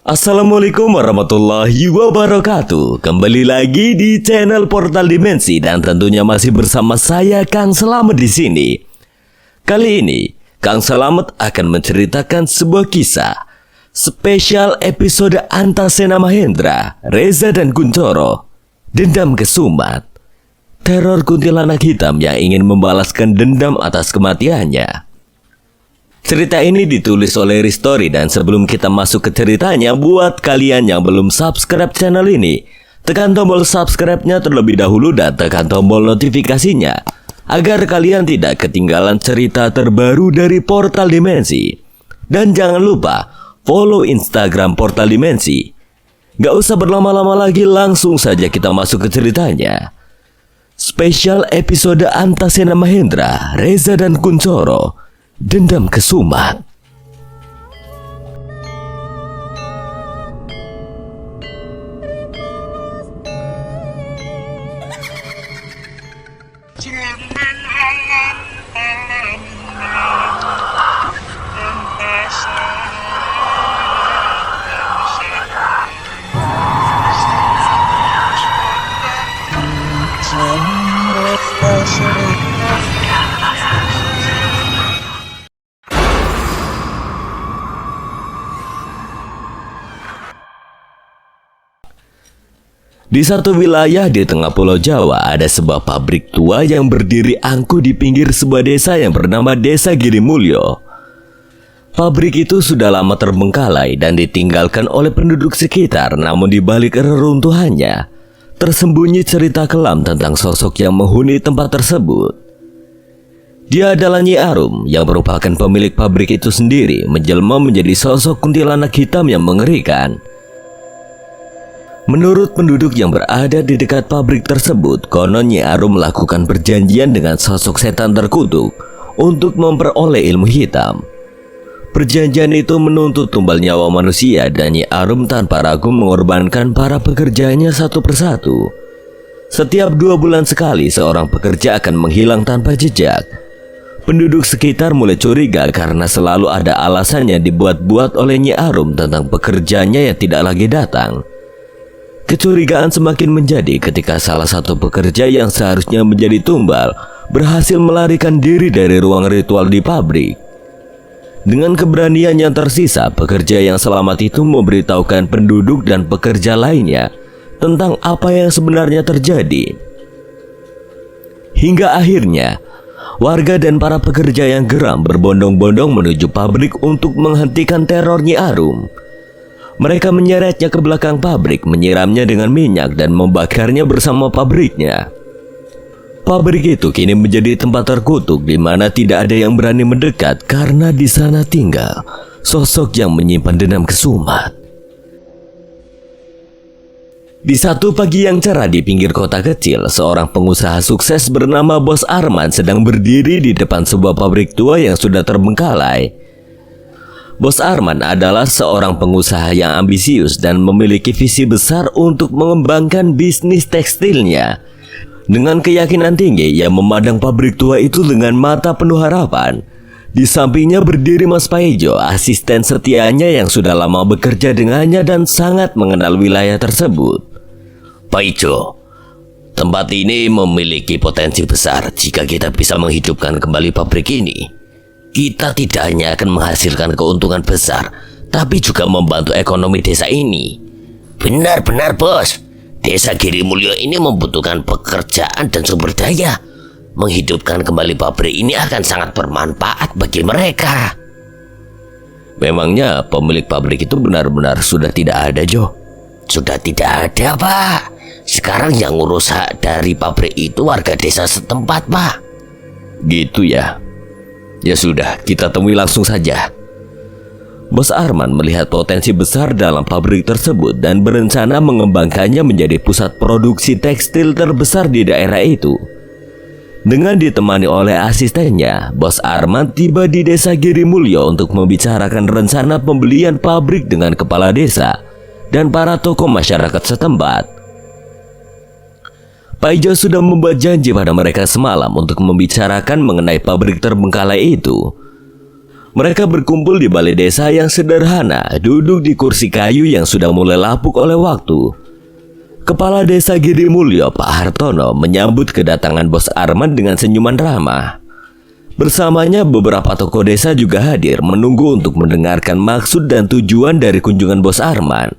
Assalamualaikum warahmatullahi wabarakatuh. Kembali lagi di channel Portal Dimensi dan tentunya masih bersama saya Kang Selamat di sini. Kali ini Kang Selamat akan menceritakan sebuah kisah spesial episode Antasena Mahendra, Reza dan Kunchoro. Dendam Kesumat. Teror kuntilanak hitam yang ingin membalaskan dendam atas kematiannya. Cerita ini ditulis oleh Ristori dan sebelum kita masuk ke ceritanya, buat kalian yang belum subscribe channel ini, tekan tombol subscribe-nya terlebih dahulu dan tekan tombol notifikasinya agar kalian tidak ketinggalan cerita terbaru dari Portal Dimensi. Dan jangan lupa follow Instagram Portal Dimensi. Gak usah berlama-lama lagi, langsung saja kita masuk ke ceritanya. Spesial episode Antasena Mahendra, Reza dan Kunchoro, Dendam Kesumat. Di satu wilayah di tengah pulau Jawa ada sebuah pabrik tua yang berdiri angkuh di pinggir sebuah desa yang bernama Desa Girimulyo. Pabrik itu sudah lama terbengkalai dan ditinggalkan oleh penduduk sekitar, namun di balik reruntuhannya tersembunyi cerita kelam tentang sosok yang menghuni tempat tersebut. Dia adalah Nyi Arum yang merupakan pemilik pabrik itu sendiri, menjelma menjadi sosok kuntilanak hitam yang mengerikan. Menurut penduduk yang berada di dekat pabrik tersebut, konon Nyi Arum melakukan perjanjian dengan sosok setan terkutuk untuk memperoleh ilmu hitam. Perjanjian itu menuntut tumbal nyawa manusia dan Nyi Arum tanpa ragu mengorbankan para pekerjanya satu persatu. Setiap 2 bulan sekali seorang pekerja akan menghilang tanpa jejak. Penduduk sekitar mulai curiga karena selalu ada alasan yang dibuat-buat oleh Nyi Arum tentang pekerjanya yang tidak lagi datang. Kecurigaan semakin menjadi ketika salah satu pekerja yang seharusnya menjadi tumbal berhasil melarikan diri dari ruang ritual di pabrik. Dengan keberanian yang tersisa, pekerja yang selamat itu memberitahukan penduduk dan pekerja lainnya tentang apa yang sebenarnya terjadi. Hingga akhirnya, warga dan para pekerja yang geram berbondong-bondong menuju pabrik untuk menghentikan teror Nyi Arum. Mereka menyeretnya ke belakang pabrik, menyiramnya dengan minyak dan membakarnya bersama pabriknya. Pabrik itu kini menjadi tempat terkutuk di mana tidak ada yang berani mendekat karena di sana tinggal sosok yang menyimpan dendam kesumat. Di satu pagi yang cerah di pinggir kota kecil, seorang pengusaha sukses bernama Bos Arman sedang berdiri di depan sebuah pabrik tua yang sudah terbengkalai. Bos Arman adalah seorang pengusaha yang ambisius dan memiliki visi besar untuk mengembangkan bisnis tekstilnya. Dengan keyakinan tinggi, ia memandang pabrik tua itu dengan mata penuh harapan. Di sampingnya berdiri Mas Paijo, asisten setianya yang sudah lama bekerja dengannya dan sangat mengenal wilayah tersebut. Paijo, tempat ini memiliki potensi besar jika kita bisa menghidupkan kembali pabrik ini. Kita tidak hanya akan menghasilkan keuntungan besar, tapi juga membantu ekonomi desa ini. Benar-benar bos, Desa Girimulyo ini membutuhkan pekerjaan dan sumber daya. Menghidupkan kembali pabrik ini akan sangat bermanfaat bagi mereka. Memangnya pemilik pabrik itu benar-benar sudah tidak ada, Jo? Sudah tidak ada, Pak. Sekarang yang ngurus hak dari pabrik itu warga desa setempat, Pak. Gitu ya. Ya sudah, kita temui langsung saja. Bos Arman melihat potensi besar dalam pabrik tersebut dan berencana mengembangkannya menjadi pusat produksi tekstil terbesar di daerah itu. Dengan ditemani oleh asistennya, Bos Arman tiba di Desa Girimulyo untuk membicarakan rencana pembelian pabrik dengan kepala desa dan para tokoh masyarakat setempat. Paijo sudah membuat janji pada mereka semalam untuk membicarakan mengenai pabrik terbengkalai itu. Mereka berkumpul di balai desa yang sederhana, duduk di kursi kayu yang sudah mulai lapuk oleh waktu. Kepala Desa Giri Mulyo, Pak Hartono, menyambut kedatangan Bos Arman dengan senyuman ramah. Bersamanya beberapa tokoh desa juga hadir menunggu untuk mendengarkan maksud dan tujuan dari kunjungan Bos Arman.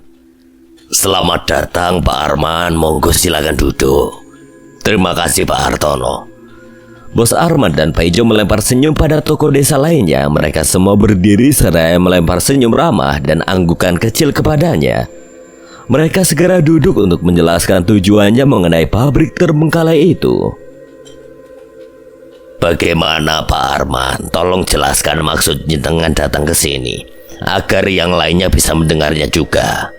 Selamat datang Pak Arman, monggo silakan duduk. Terima kasih Pak Hartono. Bos Arman dan Pak Ijo melempar senyum pada tokoh desa lainnya. Mereka semua berdiri seraya melempar senyum ramah dan anggukan kecil kepadanya. Mereka segera duduk untuk menjelaskan tujuannya mengenai pabrik terbengkalai itu. Bagaimana Pak Arman? Tolong jelaskan maksudnya dengan datang ke sini, agar yang lainnya bisa mendengarnya juga.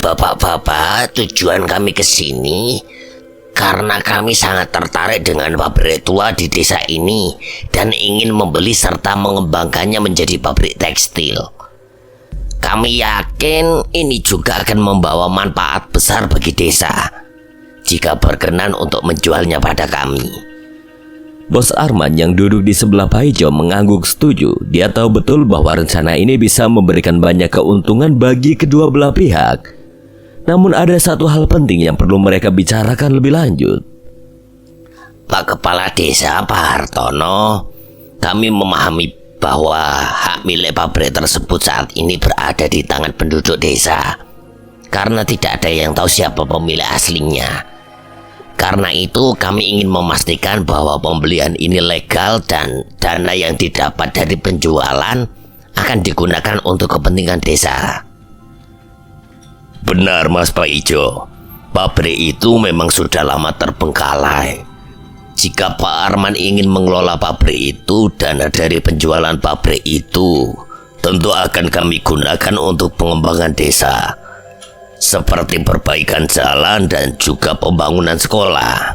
Bapak-bapak, tujuan kami ke sini karena kami sangat tertarik dengan pabrik tua di desa ini dan ingin membeli serta mengembangkannya menjadi pabrik tekstil. Kami yakin ini juga akan membawa manfaat besar bagi desa jika berkenan untuk menjualnya pada kami. Bos Arman yang duduk di sebelah Pak Ijo mengangguk setuju. Dia tahu betul bahwa rencana ini bisa memberikan banyak keuntungan bagi kedua belah pihak. Namun ada satu hal penting yang perlu mereka bicarakan lebih lanjut. Pak Kepala Desa, Pak Hartono, kami memahami bahwa hak milik pabrik tersebut saat ini berada di tangan penduduk desa karena tidak ada yang tahu siapa pemilik aslinya. Karena itu kami ingin memastikan bahwa pembelian ini legal dan dana yang didapat dari penjualan akan digunakan untuk kepentingan desa. Benar Mas Pak Ijo, pabrik itu memang sudah lama terbengkalai. Jika Pak Arman ingin mengelola pabrik itu, dana dari penjualan pabrik itu tentu akan kami gunakan untuk pengembangan desa, seperti perbaikan jalan dan juga pembangunan sekolah.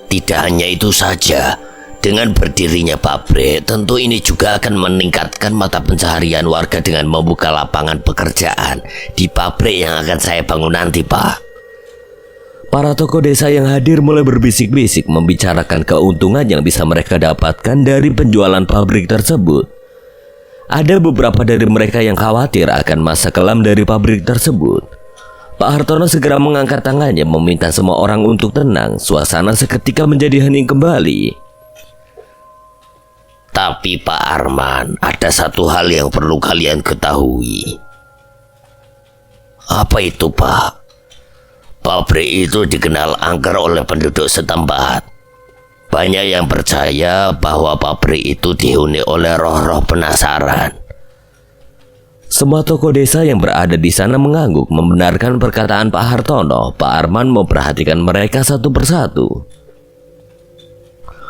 Tidak hanya itu saja, dengan berdirinya pabrik, tentu ini juga akan meningkatkan mata pencaharian warga dengan membuka lapangan pekerjaan di pabrik yang akan saya bangun nanti, Pak. Para tokoh desa yang hadir mulai berbisik-bisik membicarakan keuntungan yang bisa mereka dapatkan dari penjualan pabrik tersebut. Ada beberapa dari mereka yang khawatir akan masa kelam dari pabrik tersebut. Pak Hartono segera mengangkat tangannya meminta semua orang untuk tenang. Suasana seketika menjadi hening kembali. Tapi Pak Arman, ada satu hal yang perlu kalian ketahui. Apa itu, Pak? Pabrik itu dikenal angker oleh penduduk setempat. Banyak yang percaya bahwa pabrik itu dihuni oleh roh-roh penasaran. Semua tokoh desa yang berada di sana mengangguk membenarkan perkataan Pak Hartono. Pak Arman memperhatikan mereka satu persatu.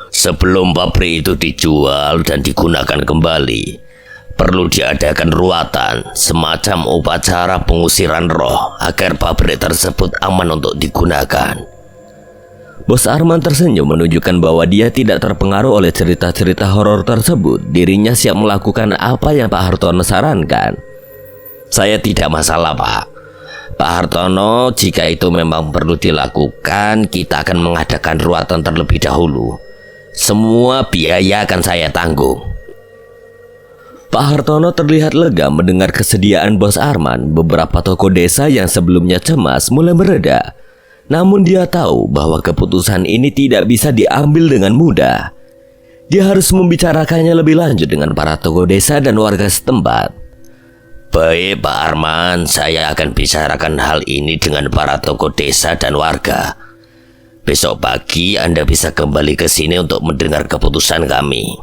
Sebelum pabrik itu dijual dan digunakan kembali, perlu diadakan ruatan, semacam upacara pengusiran roh agar pabrik tersebut aman untuk digunakan. Bos Arman tersenyum menunjukkan bahwa dia tidak terpengaruh oleh cerita-cerita horor tersebut. Dirinya siap melakukan apa yang Pak Hartono sarankan. Saya tidak masalah, Pak. Pak Hartono, jika itu memang perlu dilakukan, kita akan mengadakan ruatan terlebih dahulu. Semua biaya akan saya tanggung. Pak Hartono terlihat lega mendengar kesediaan Bos Arman. Beberapa tokoh desa yang sebelumnya cemas mulai mereda. Namun dia tahu bahwa keputusan ini tidak bisa diambil dengan mudah. Dia harus membicarakannya lebih lanjut dengan para tokoh desa dan warga setempat. Baik Pak Arman, saya akan bicarakan hal ini dengan para tokoh desa dan warga. Besok pagi Anda bisa kembali ke sini untuk mendengar keputusan kami.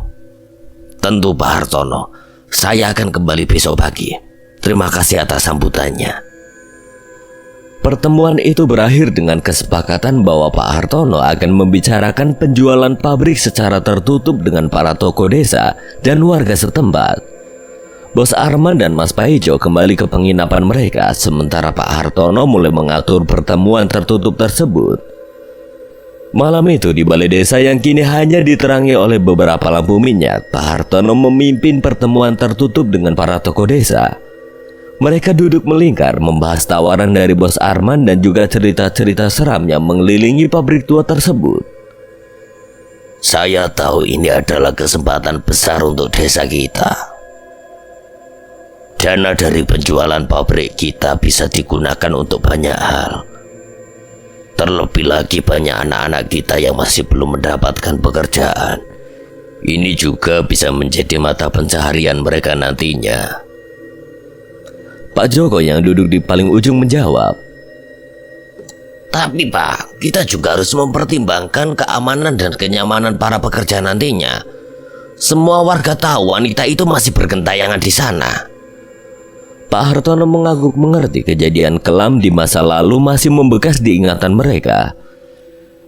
Tentu Pak Hartono, saya akan kembali besok pagi. Terima kasih atas sambutannya. Pertemuan itu berakhir dengan kesepakatan bahwa Pak Hartono akan membicarakan penjualan pabrik secara tertutup dengan para tokoh desa dan warga setempat. Bos Arman dan Mas Paijo kembali ke penginapan mereka, sementara Pak Hartono mulai mengatur pertemuan tertutup tersebut. Malam itu di balai desa yang kini hanya diterangi oleh beberapa lampu minyak, Pak Hartono memimpin pertemuan tertutup dengan para tokoh desa. Mereka duduk melingkar membahas tawaran dari Bos Arman dan juga cerita-cerita seram yang mengelilingi pabrik tua tersebut. Saya tahu ini adalah kesempatan besar untuk desa kita. Dana dari penjualan pabrik kita bisa digunakan untuk banyak hal. Terlebih lagi banyak anak-anak kita yang masih belum mendapatkan pekerjaan. Ini juga bisa menjadi mata pencaharian mereka nantinya. Pak Joko yang duduk di paling ujung menjawab. Tapi Pak, kita juga harus mempertimbangkan keamanan dan kenyamanan para pekerja nantinya. Semua warga tahu wanita itu masih bergentayangan di sana. Pak Hartono mengangguk mengerti kejadian kelam di masa lalu masih membekas di ingatan mereka.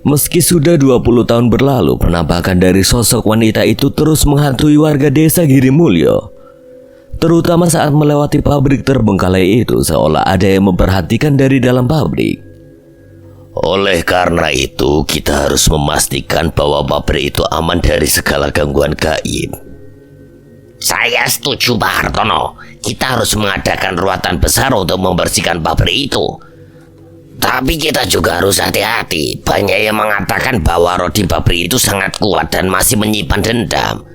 Meski sudah 20 tahun berlalu, penampakan dari sosok wanita itu terus menghantui warga desa Girimulyo. Terutama saat melewati pabrik terbengkalai itu, seolah ada yang memperhatikan dari dalam pabrik. Oleh karena itu, kita harus memastikan bahwa pabrik itu aman dari segala gangguan gaib. Saya setuju Pak Hartono. Kita harus mengadakan ruatan besar untuk membersihkan pabrik itu. Tapi kita juga harus hati-hati. Banyak yang mengatakan bahwa roh di pabrik itu sangat kuat dan masih menyimpan dendam.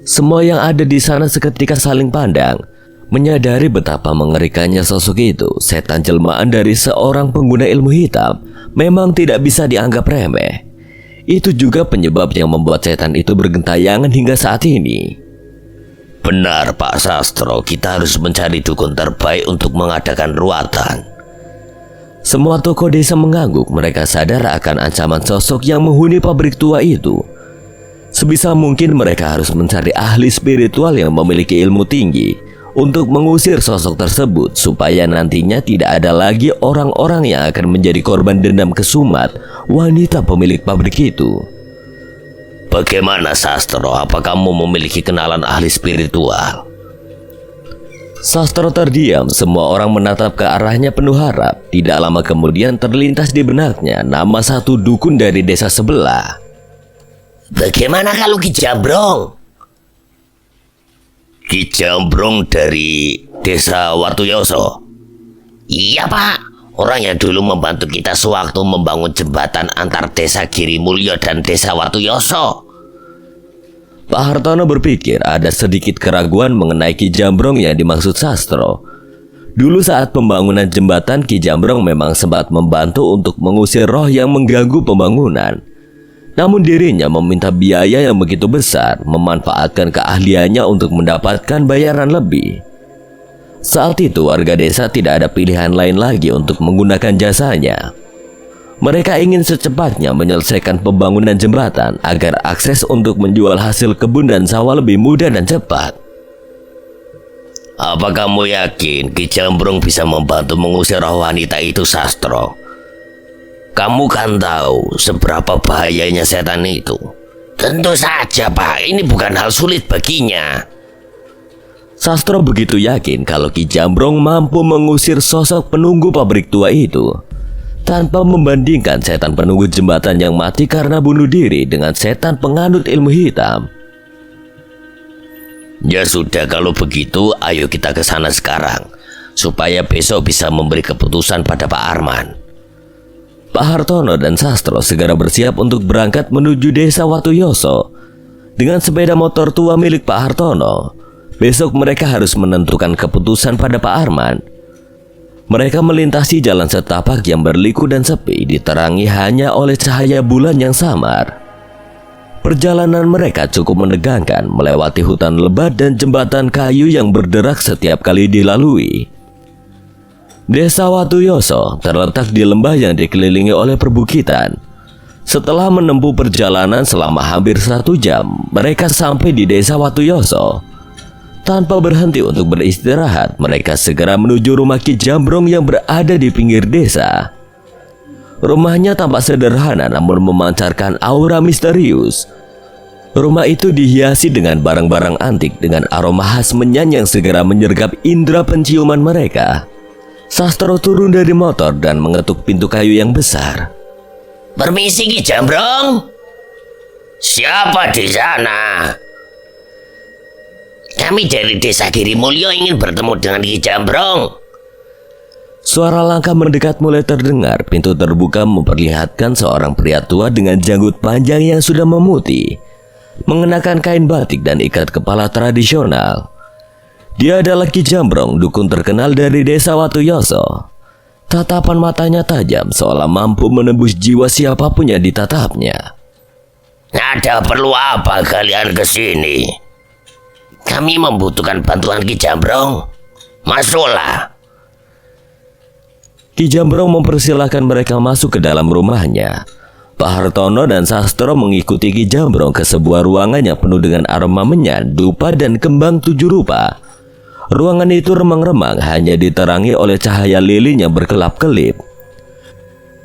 Semua yang ada di sana seketika saling pandang, menyadari betapa mengerikannya sosok itu. Setan jelmaan dari seorang pengguna ilmu hitam memang tidak bisa dianggap remeh. Itu juga penyebab yang membuat setan itu bergentayangan hingga saat ini. Benar Pak Sastro, kita harus mencari dukun terbaik untuk mengadakan ruatan. Semua tokoh desa mengangguk. Mereka sadar akan ancaman sosok yang menghuni pabrik tua itu. Sebisa mungkin mereka harus mencari ahli spiritual yang memiliki ilmu tinggi untuk mengusir sosok tersebut, supaya nantinya tidak ada lagi orang-orang yang akan menjadi korban dendam kesumat wanita pemilik pabrik itu. Bagaimana Sastro, apa kamu memiliki kenalan ahli spiritual? Sastro terdiam. Semua orang menatap ke arahnya penuh harap. Tidak lama kemudian terlintas di benaknya nama satu dukun dari desa sebelah. Bagaimana kalau Ki Jambrong? Ki Jambrong dari desa Wartuyoso? Iya Pak, orang yang dulu membantu kita sewaktu membangun jembatan antar desa Girimulyo dan desa Wartuyoso. Pak Hartono berpikir ada sedikit keraguan mengenai Ki Jambrong yang dimaksud Sastro. Dulu saat pembangunan jembatan, Ki Jambrong memang sempat membantu untuk mengusir roh yang mengganggu pembangunan. Namun dirinya meminta biaya yang begitu besar, memanfaatkan keahliannya untuk mendapatkan bayaran lebih. Saat itu warga desa tidak ada pilihan lain lagi untuk menggunakan jasanya. Mereka ingin secepatnya menyelesaikan pembangunan jembatan agar akses untuk menjual hasil kebun dan sawah lebih mudah dan cepat. Apa kamu yakin Ki Jambrong bisa membantu mengusir roh wanita itu Sastro? Kamu kan tahu seberapa bahayanya setan itu. Tentu saja Pak, ini bukan hal sulit baginya. Sastro begitu yakin kalau Ki Jambrong mampu mengusir sosok penunggu pabrik tua itu, tanpa membandingkan setan penunggu jembatan yang mati karena bunuh diri dengan setan penganut ilmu hitam. Ya sudah, kalau begitu ayo kita ke sana sekarang, supaya besok bisa memberi keputusan pada Pak Arman. Pak Hartono dan Sastro segera bersiap untuk berangkat menuju desa Wartuyoso. Dengan sepeda motor tua milik Pak Hartono, besok mereka harus menentukan keputusan pada Pak Arman. Mereka melintasi jalan setapak yang berliku dan sepi, diterangi hanya oleh cahaya bulan yang samar. Perjalanan mereka cukup menegangkan, melewati hutan lebat dan jembatan kayu yang berderak setiap kali dilalui. Desa Wartuyoso terletak di lembah yang dikelilingi oleh perbukitan. Setelah menempuh perjalanan selama hampir 1 jam, mereka sampai di desa Wartuyoso. Tanpa berhenti untuk beristirahat, mereka segera menuju rumah Ki Jambrong yang berada di pinggir desa. Rumahnya tampak sederhana namun memancarkan aura misterius. Rumah itu dihiasi dengan barang-barang antik dengan aroma khas menyan yang segera menyergap indera penciuman mereka. Sastro turun dari motor dan mengetuk pintu kayu yang besar. Permisi Ki Jambrong. Siapa di sana? Kami dari desa Girimulyo ingin bertemu dengan Ki Jambrong. Suara langkah mendekat mulai terdengar. Pintu terbuka memperlihatkan seorang pria tua dengan janggut panjang yang sudah memutih, mengenakan kain batik dan ikat kepala tradisional. Dia adalah Ki Jambrong, dukun terkenal dari desa Watuyoso. Tatapan matanya tajam, seolah mampu menembus jiwa siapapun yang ditatapnya. Ada perlu apa kalian ke sini? Kami membutuhkan bantuan Ki Jambrong. Masuklah. Ki Jambrong mempersilahkan mereka masuk ke dalam rumahnya. Pak Hartono dan Sastro mengikuti Ki Jambrong ke sebuah ruangan yang penuh dengan aroma menyan, dupa, dan kembang 7 rupa. Ruangan itu remang-remang, hanya diterangi oleh cahaya lilin yang berkelap-kelip.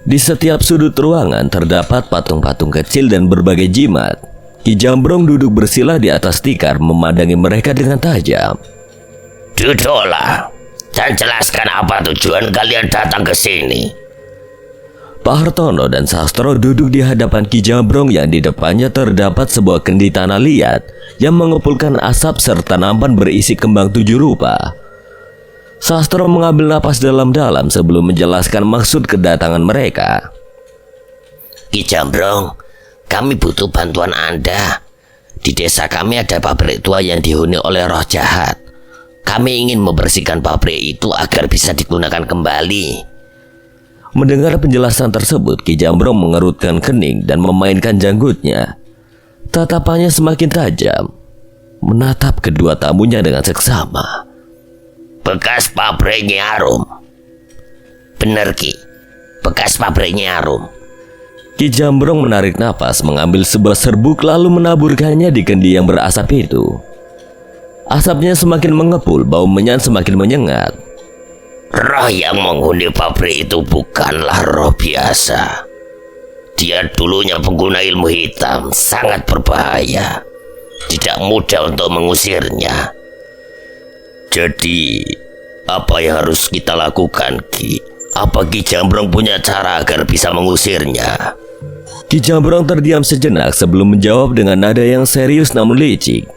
Di setiap sudut ruangan terdapat patung-patung kecil dan berbagai jimat. Ki Jambrong duduk bersila di atas tikar, memandangi mereka dengan tajam. Duduklah dan jelaskan apa tujuan kalian datang ke sini. Pak Hartono dan Sastro duduk di hadapan Ki Jambrong yang di depannya terdapat sebuah kendi tanah liat yang mengepulkan asap serta nampan berisi kembang 7 rupa. Sastro mengambil napas dalam-dalam sebelum menjelaskan maksud kedatangan mereka. Ki Jambrong, kami butuh bantuan Anda. Di desa kami ada pabrik tua yang dihuni oleh roh jahat. Kami ingin membersihkan pabrik itu agar bisa digunakan kembali. Mendengar penjelasan tersebut, Ki Jambrong mengerutkan kening dan memainkan janggutnya. Tatapannya semakin tajam, menatap kedua tamunya dengan seksama. Bekas pabrik Nyarum. Benar Ki, bekas pabrik Nyarum. Ki Jambrong menarik napas, mengambil sebuah serbuk lalu menaburkannya di kendi yang berasap itu. Asapnya semakin mengepul, bau menyan semakin menyengat. Roh yang menghuni pabrik itu bukanlah roh biasa. Dia dulunya pengguna ilmu hitam, sangat berbahaya. Tidak mudah untuk mengusirnya. Jadi, apa yang harus kita lakukan, Ki? Apa Ki Jambrong punya cara agar bisa mengusirnya? Ki Jambrong terdiam sejenak sebelum menjawab dengan nada yang serius namun licik.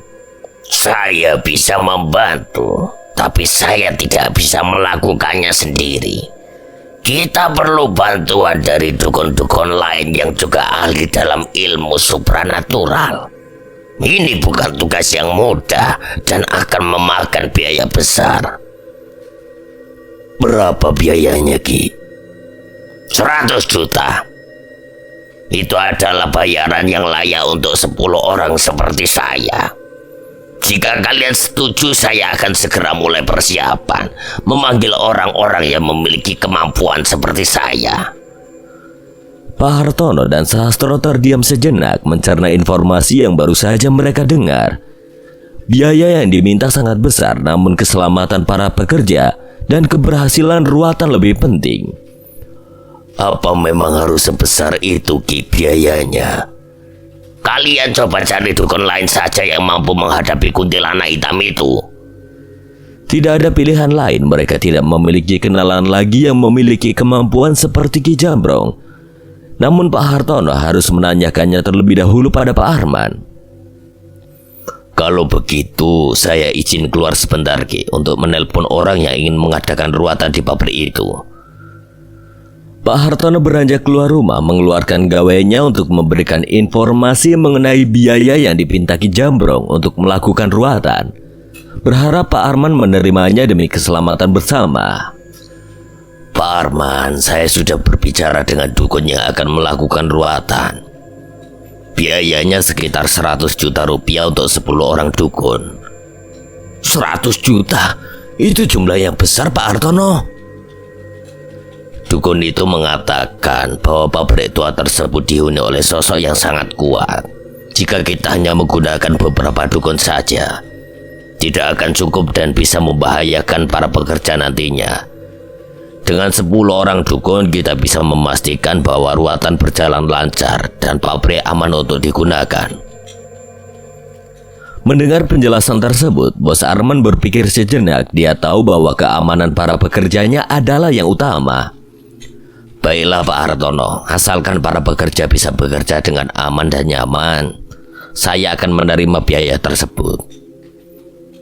Saya bisa membantu, tapi saya tidak bisa melakukannya sendiri. Kita perlu bantuan dari dukun-dukun lain yang juga ahli dalam ilmu supranatural. Ini bukan tugas yang mudah dan akan memakan biaya besar. Berapa biayanya, Ki? 100 juta. Itu adalah bayaran yang layak untuk 10 orang seperti saya. Jika kalian setuju, saya akan segera mulai persiapan, memanggil orang-orang yang memiliki kemampuan seperti saya. Pak Hartono dan Sastro terdiam sejenak mencerna informasi yang baru saja mereka dengar. Biaya yang diminta sangat besar, namun keselamatan para pekerja dan keberhasilan ruatan lebih penting. Apa memang harus sebesar itu, Ki, biayanya? Kalian coba cari dukun lain saja yang mampu menghadapi kuntilanak hitam itu. Tidak ada pilihan lain, mereka tidak memiliki kenalan lagi yang memiliki kemampuan seperti Ki Jambrong. Namun Pak Hartono harus menanyakannya terlebih dahulu pada Pak Arman. Kalau begitu, saya izin keluar sebentar, Ki, untuk menelpon orang yang ingin mengadakan ruatan di pabrik itu. Pak Hartono beranjak keluar rumah, mengeluarkan gawainya untuk memberikan informasi mengenai biaya yang dipinta Ki Jambrong untuk melakukan ruatan. Berharap Pak Arman menerimanya demi keselamatan bersama. Pak Arman, saya sudah berbicara dengan dukun yang akan melakukan ruatan. Biayanya sekitar 100 juta rupiah untuk 10 orang dukun. 100 juta? Itu jumlah yang besar, Pak Hartono. Dukun itu mengatakan bahwa pabrik tua tersebut dihuni oleh sosok yang sangat kuat. Jika kita hanya menggunakan beberapa dukun saja, tidak akan cukup dan bisa membahayakan para pekerja nantinya. Dengan 10 orang dukun, kita bisa memastikan bahwa ruatan berjalan lancar dan pabrik aman untuk digunakan. Mendengar penjelasan tersebut, Bos Arman berpikir sejenak. Dia tahu bahwa keamanan para pekerjanya adalah yang utama. Baiklah Pak Hartono, asalkan para pekerja bisa bekerja dengan aman dan nyaman, saya akan menerima biaya tersebut.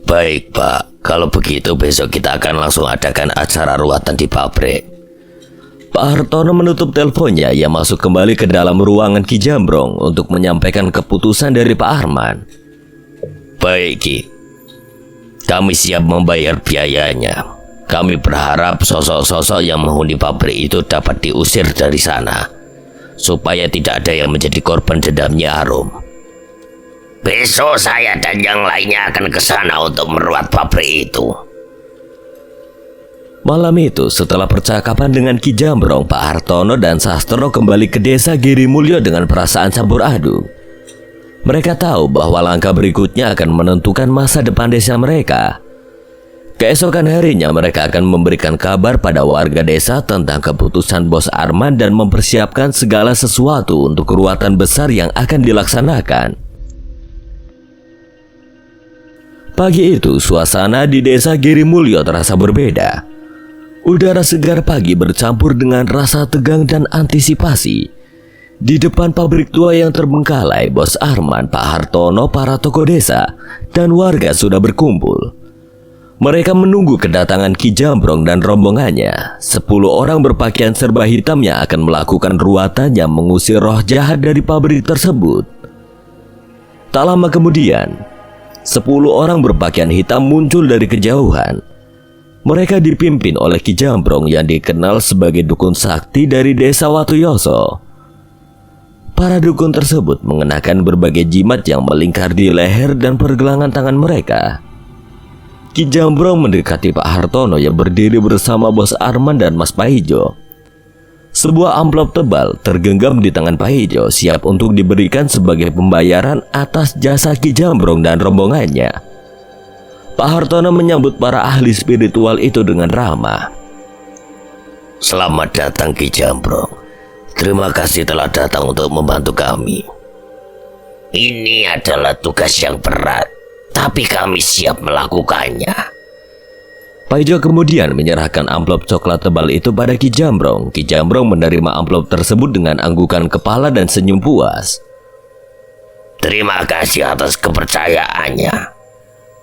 Baik Pak, kalau begitu besok kita akan langsung adakan acara ruatan di pabrik. Pak Hartono menutup teleponnya. Ia masuk kembali ke dalam ruangan Ki Jambrong untuk menyampaikan keputusan dari Pak Arman. Baik Ki, kami siap membayar biayanya. Kami berharap sosok-sosok yang menghuni pabrik itu dapat diusir dari sana, supaya tidak ada yang menjadi korban dendamnya Arum. Besok saya dan yang lainnya akan ke sana untuk meruat pabrik itu. Malam itu, setelah percakapan dengan Ki Jambrong, Pak Hartono dan Sastro kembali ke desa Girimulyo dengan perasaan campur aduk. Mereka tahu bahwa langkah berikutnya akan menentukan masa depan desa mereka. Keesokan harinya mereka akan memberikan kabar pada warga desa tentang keputusan Bos Arman dan mempersiapkan segala sesuatu untuk ruatan besar yang akan dilaksanakan. Pagi itu, suasana di desa Girimulyo terasa berbeda. Udara segar pagi bercampur dengan rasa tegang dan antisipasi. Di depan pabrik tua yang terbengkalai, Bos Arman, Pak Hartono, para tokoh desa, dan warga sudah berkumpul. Mereka menunggu kedatangan Ki Jambrong dan rombongannya. 10 orang berpakaian serba hitam yang akan melakukan ruatan yang mengusir roh jahat dari pabrik tersebut. Tak lama kemudian, 10 orang berpakaian hitam muncul dari kejauhan. Mereka dipimpin oleh Ki Jambrong yang dikenal sebagai dukun sakti dari desa Watuyoso. Para dukun tersebut mengenakan berbagai jimat yang melingkar di leher dan pergelangan tangan mereka. Ki Jambrong mendekati Pak Hartono yang berdiri bersama Bos Arman dan Mas Paijo. Sebuah amplop tebal tergenggam di tangan Pak Ijo, siap untuk diberikan sebagai pembayaran atas jasa Ki Jambrong dan rombongannya. Pak Hartono menyambut para ahli spiritual itu dengan ramah. Selamat datang Ki Jambrong. Terima kasih telah datang untuk membantu kami. Ini adalah tugas yang berat, tapi kami siap melakukannya. Pak Ijo kemudian menyerahkan amplop coklat tebal itu pada Ki Jambrong. Ki Jambrong menerima amplop tersebut dengan anggukan kepala dan senyum puas. Terima kasih atas kepercayaannya.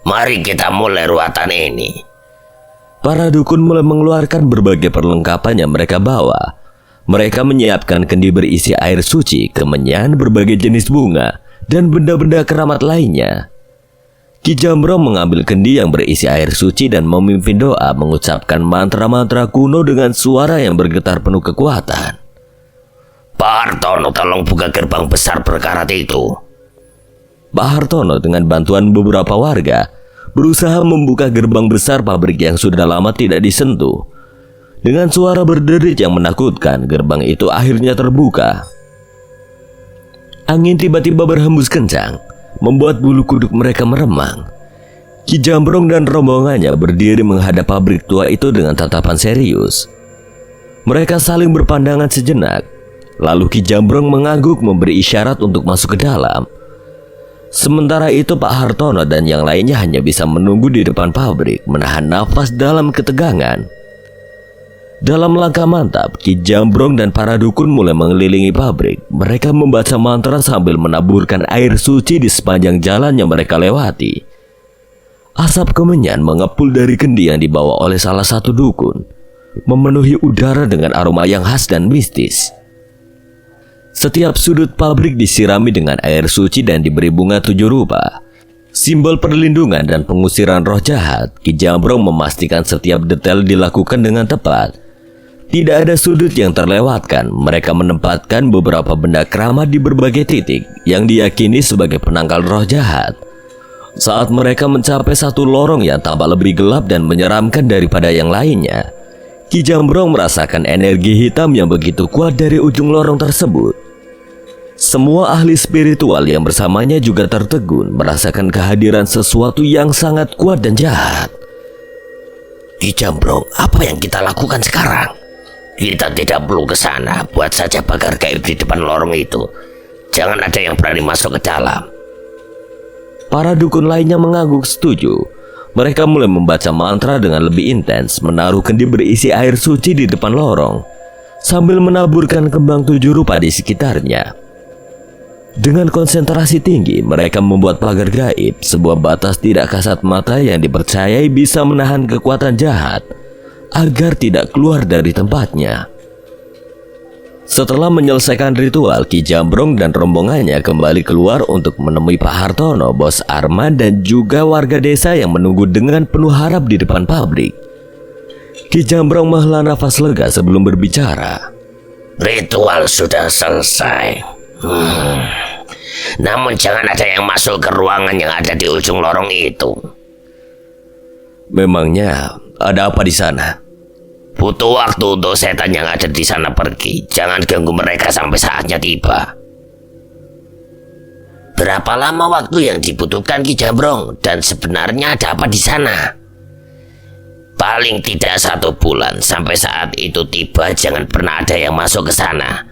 Mari kita mulai ruatan ini. Para dukun mulai mengeluarkan berbagai perlengkapan yang mereka bawa. Mereka menyiapkan kendi berisi air suci, kemenyan, berbagai jenis bunga, dan benda-benda keramat lainnya. Ki Jambrong mengambil kendi yang berisi air suci dan memimpin doa, mengucapkan mantra-mantra kuno dengan suara yang bergetar penuh kekuatan. Pak Hartono, tolong buka gerbang besar berkarat itu. Pak Hartono dengan bantuan beberapa warga berusaha membuka gerbang besar pabrik yang sudah lama tidak disentuh. Dengan suara berderit yang menakutkan, gerbang itu akhirnya terbuka. Angin tiba-tiba berhembus kencang, membuat bulu kuduk mereka meremang. Ki Jambrong dan rombongannya berdiri menghadap pabrik tua itu dengan tatapan serius. Mereka saling berpandangan sejenak. Lalu Ki Jambrong mengangguk memberi isyarat untuk masuk ke dalam. Sementara itu Pak Hartono dan yang lainnya hanya bisa menunggu di depan pabrik, menahan nafas dalam ketegangan. Dalam langkah mantap, Ki Jambrong dan para dukun mulai mengelilingi pabrik. Mereka membaca mantra sambil menaburkan air suci di sepanjang jalan yang mereka lewati. Asap kemenyan mengepul dari kendi yang dibawa oleh salah satu dukun, memenuhi udara dengan aroma yang khas dan mistis. Setiap sudut pabrik disirami dengan air suci dan diberi bunga 7 rupa. Simbol perlindungan dan pengusiran roh jahat. Ki Jambrong memastikan setiap detail dilakukan dengan tepat. Tidak ada sudut yang terlewatkan. Mereka menempatkan beberapa benda keramat di berbagai titik yang diyakini sebagai penangkal roh jahat. Saat mereka mencapai satu lorong yang tampak lebih gelap dan menyeramkan daripada yang lainnya, Ki Jambrong merasakan energi hitam yang begitu kuat dari ujung lorong tersebut. Semua ahli spiritual yang bersamanya juga tertegun merasakan kehadiran sesuatu yang sangat kuat dan jahat. Ki Jambrong, apa yang kita lakukan sekarang? Kita tidak perlu ke sana. Buat saja pagar kayu di depan lorong itu. Jangan ada yang berani masuk ke dalam. Para dukun lainnya mengangguk setuju. Mereka mulai membaca mantra dengan lebih intens, menaruh kendi berisi air suci di depan lorong, sambil menaburkan kembang 7 rupa di sekitarnya. Dengan konsentrasi tinggi, mereka membuat pagar gaib, sebuah batas tidak kasat mata yang dipercayai bisa menahan kekuatan jahat agar tidak keluar dari tempatnya. Setelah menyelesaikan ritual, Ki Jambrong dan rombongannya kembali keluar untuk menemui Pak Hartono, Bos Arman, dan juga warga desa yang menunggu dengan penuh harap di depan pabrik. Ki Jambrong menghela nafas lega sebelum berbicara. Ritual sudah selesai. Namun jangan ada yang masuk ke ruangan yang ada di ujung lorong itu. Memangnya ada apa di sana? Butuh waktu untuk setan yang ada di sana pergi. Jangan ganggu mereka sampai saatnya tiba. Berapa lama waktu yang dibutuhkan Ki Jambrong? Dan sebenarnya ada apa di sana? Paling tidak 1 bulan. Sampai saat itu tiba, jangan pernah ada yang masuk ke sana.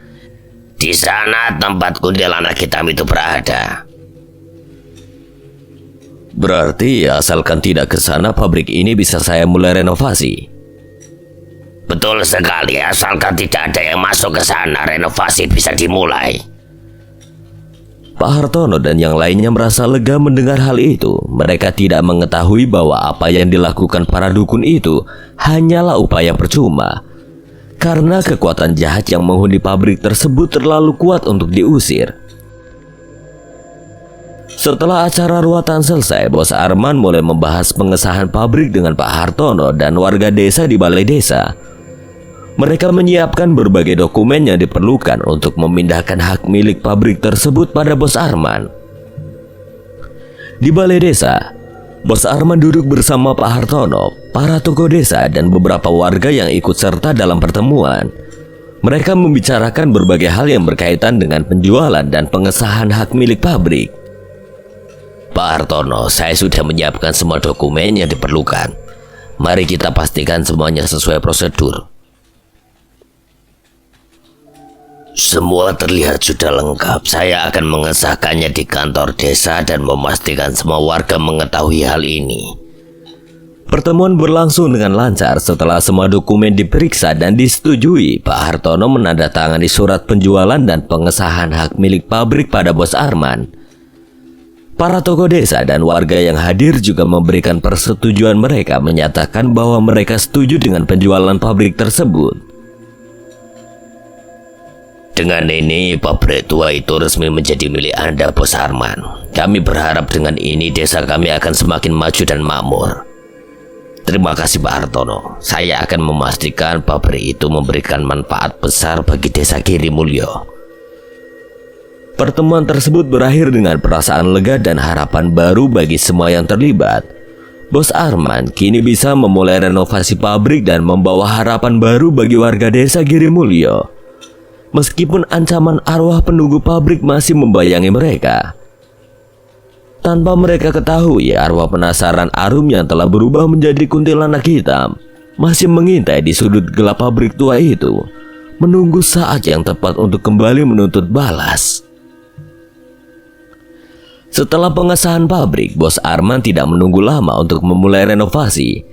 Di sana tempat kuntilanak hitam itu berada. Berarti asalkan tidak ke sana, pabrik ini bisa saya mulai renovasi. Betul sekali, asalkan tidak ada yang masuk ke sana, renovasi bisa dimulai. Pak Hartono dan yang lainnya merasa lega mendengar hal itu. Mereka tidak mengetahui bahwa apa yang dilakukan para dukun itu hanyalah upaya percuma, karena kekuatan jahat yang menghuni pabrik tersebut terlalu kuat untuk diusir. Setelah acara ruatan selesai, Bos Arman mulai membahas pengesahan pabrik dengan Pak Hartono dan warga desa di balai desa. Mereka menyiapkan berbagai dokumen yang diperlukan untuk memindahkan hak milik pabrik tersebut pada Bos Arman. Di balai desa, Bos Arman duduk bersama Pak Hartono, para tokoh desa, dan beberapa warga yang ikut serta dalam pertemuan. Mereka membicarakan berbagai hal yang berkaitan dengan penjualan dan pengesahan hak milik pabrik. Pak Hartono, saya sudah menyiapkan semua dokumen yang diperlukan. Mari kita pastikan semuanya sesuai prosedur. Semua terlihat sudah lengkap. Saya akan mengesahkannya di kantor desa dan memastikan semua warga mengetahui hal ini. Pertemuan berlangsung dengan lancar. Setelah semua dokumen diperiksa dan disetujui, Pak Hartono menandatangani surat penjualan dan pengesahan hak milik pabrik pada Bos Arman. Para tokoh desa dan warga yang hadir juga memberikan persetujuan mereka, menyatakan bahwa mereka setuju dengan penjualan pabrik tersebut. Dengan ini, pabrik tua itu resmi menjadi milik Anda, Bos Arman. Kami berharap dengan ini desa kami akan semakin maju dan makmur. Terima kasih, Pak Hartono. Saya akan memastikan pabrik itu memberikan manfaat besar bagi desa Girimulyo. Pertemuan tersebut berakhir dengan perasaan lega dan harapan baru bagi semua yang terlibat. Bos Arman kini bisa memulai renovasi pabrik dan membawa harapan baru bagi warga desa Girimulyo. Meskipun ancaman arwah penunggu pabrik masih membayangi mereka. Tanpa mereka ketahui, arwah penasaran Arum yang telah berubah menjadi kuntilanak hitam masih mengintai di sudut gelap pabrik tua itu, menunggu saat yang tepat untuk kembali menuntut balas. Setelah pengesahan pabrik, Bos Arman tidak menunggu lama untuk memulai renovasi.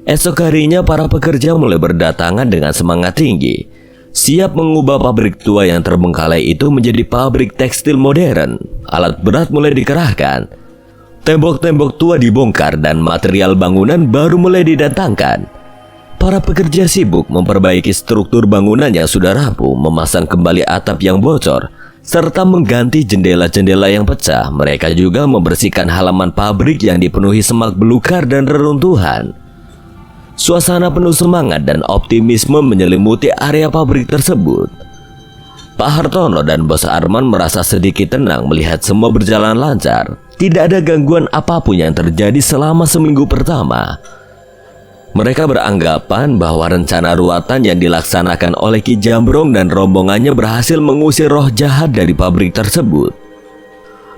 Esok harinya para pekerja mulai berdatangan dengan semangat tinggi, siap mengubah pabrik tua yang terbengkalai itu menjadi pabrik tekstil modern. Alat berat mulai dikerahkan, tembok-tembok tua dibongkar, dan material bangunan baru mulai didatangkan. Para pekerja sibuk memperbaiki struktur bangunan yang sudah rapuh, memasang kembali atap yang bocor, serta mengganti jendela-jendela yang pecah. Mereka juga membersihkan halaman pabrik yang dipenuhi semak belukar dan reruntuhan. Suasana penuh semangat dan optimisme menyelimuti area pabrik tersebut. Pak Hartono dan Bos Arman merasa sedikit tenang melihat semua berjalan lancar. Tidak ada gangguan apapun yang terjadi selama seminggu pertama. Mereka beranggapan bahwa rencana ruatan yang dilaksanakan oleh Ki Jambrong dan rombongannya berhasil mengusir roh jahat dari pabrik tersebut.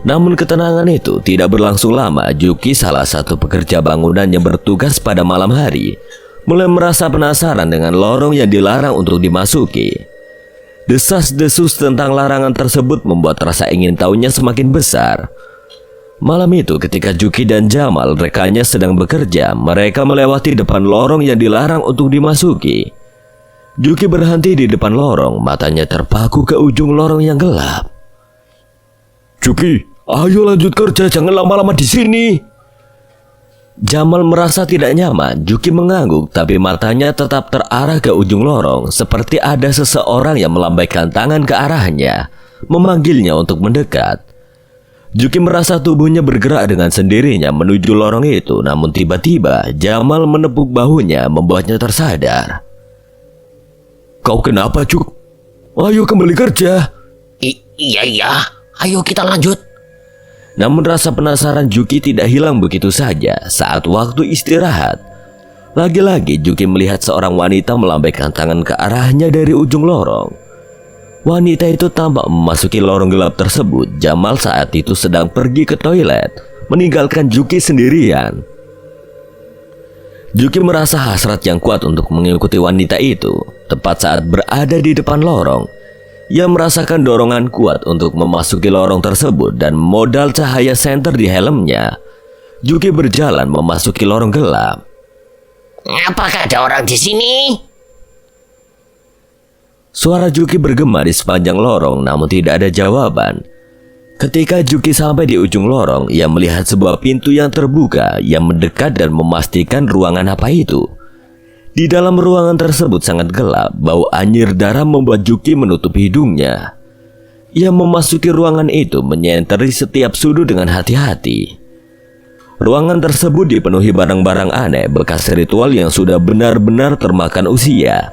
Namun ketenangan itu tidak berlangsung lama. Juki, salah satu pekerja bangunan yang bertugas pada malam hari, mulai merasa penasaran dengan lorong yang dilarang untuk dimasuki. Desas-desus tentang larangan tersebut membuat rasa ingin tahunya semakin besar. Malam itu ketika Juki dan Jamal rekannya sedang bekerja, mereka melewati depan lorong yang dilarang untuk dimasuki. Juki berhenti di depan lorong, matanya terpaku ke ujung lorong yang gelap. Juki, ayo lanjut kerja, jangan lama-lama di sini. Jamal merasa tidak nyaman. Juki mengangguk, tapi matanya tetap terarah ke ujung lorong, seperti ada seseorang yang melambaikan tangan ke arahnya, memanggilnya untuk mendekat. Juki merasa tubuhnya bergerak dengan sendirinya menuju lorong itu, namun tiba-tiba Jamal menepuk bahunya, membuatnya tersadar. Kau kenapa, Juk? Ayo kembali kerja. Iya, ayo kita lanjut. Namun rasa penasaran Juki tidak hilang begitu saja. Saat waktu istirahat, lagi-lagi Juki melihat seorang wanita melambaikan tangan ke arahnya dari ujung lorong. Wanita itu tampak memasuki lorong gelap tersebut. Jamal saat itu sedang pergi ke toilet, meninggalkan Juki sendirian. Juki merasa hasrat yang kuat untuk mengikuti wanita itu. Tepat saat berada di depan lorong, ia merasakan dorongan kuat untuk memasuki lorong tersebut, dan modal cahaya senter di helmnya, Juki berjalan memasuki lorong gelap. Apakah ada orang di sini? Suara Juki bergema di sepanjang lorong, namun tidak ada jawaban. Ketika Juki sampai di ujung lorong, ia melihat sebuah pintu yang terbuka yang mendekat dan memastikan ruangan apa itu. Di dalam ruangan tersebut sangat gelap, bau anyir darah membuat Juki menutup hidungnya. Ia memasuki ruangan itu, menyenteri setiap sudut dengan hati-hati. Ruangan tersebut dipenuhi barang-barang aneh, bekas ritual yang sudah benar-benar termakan usia.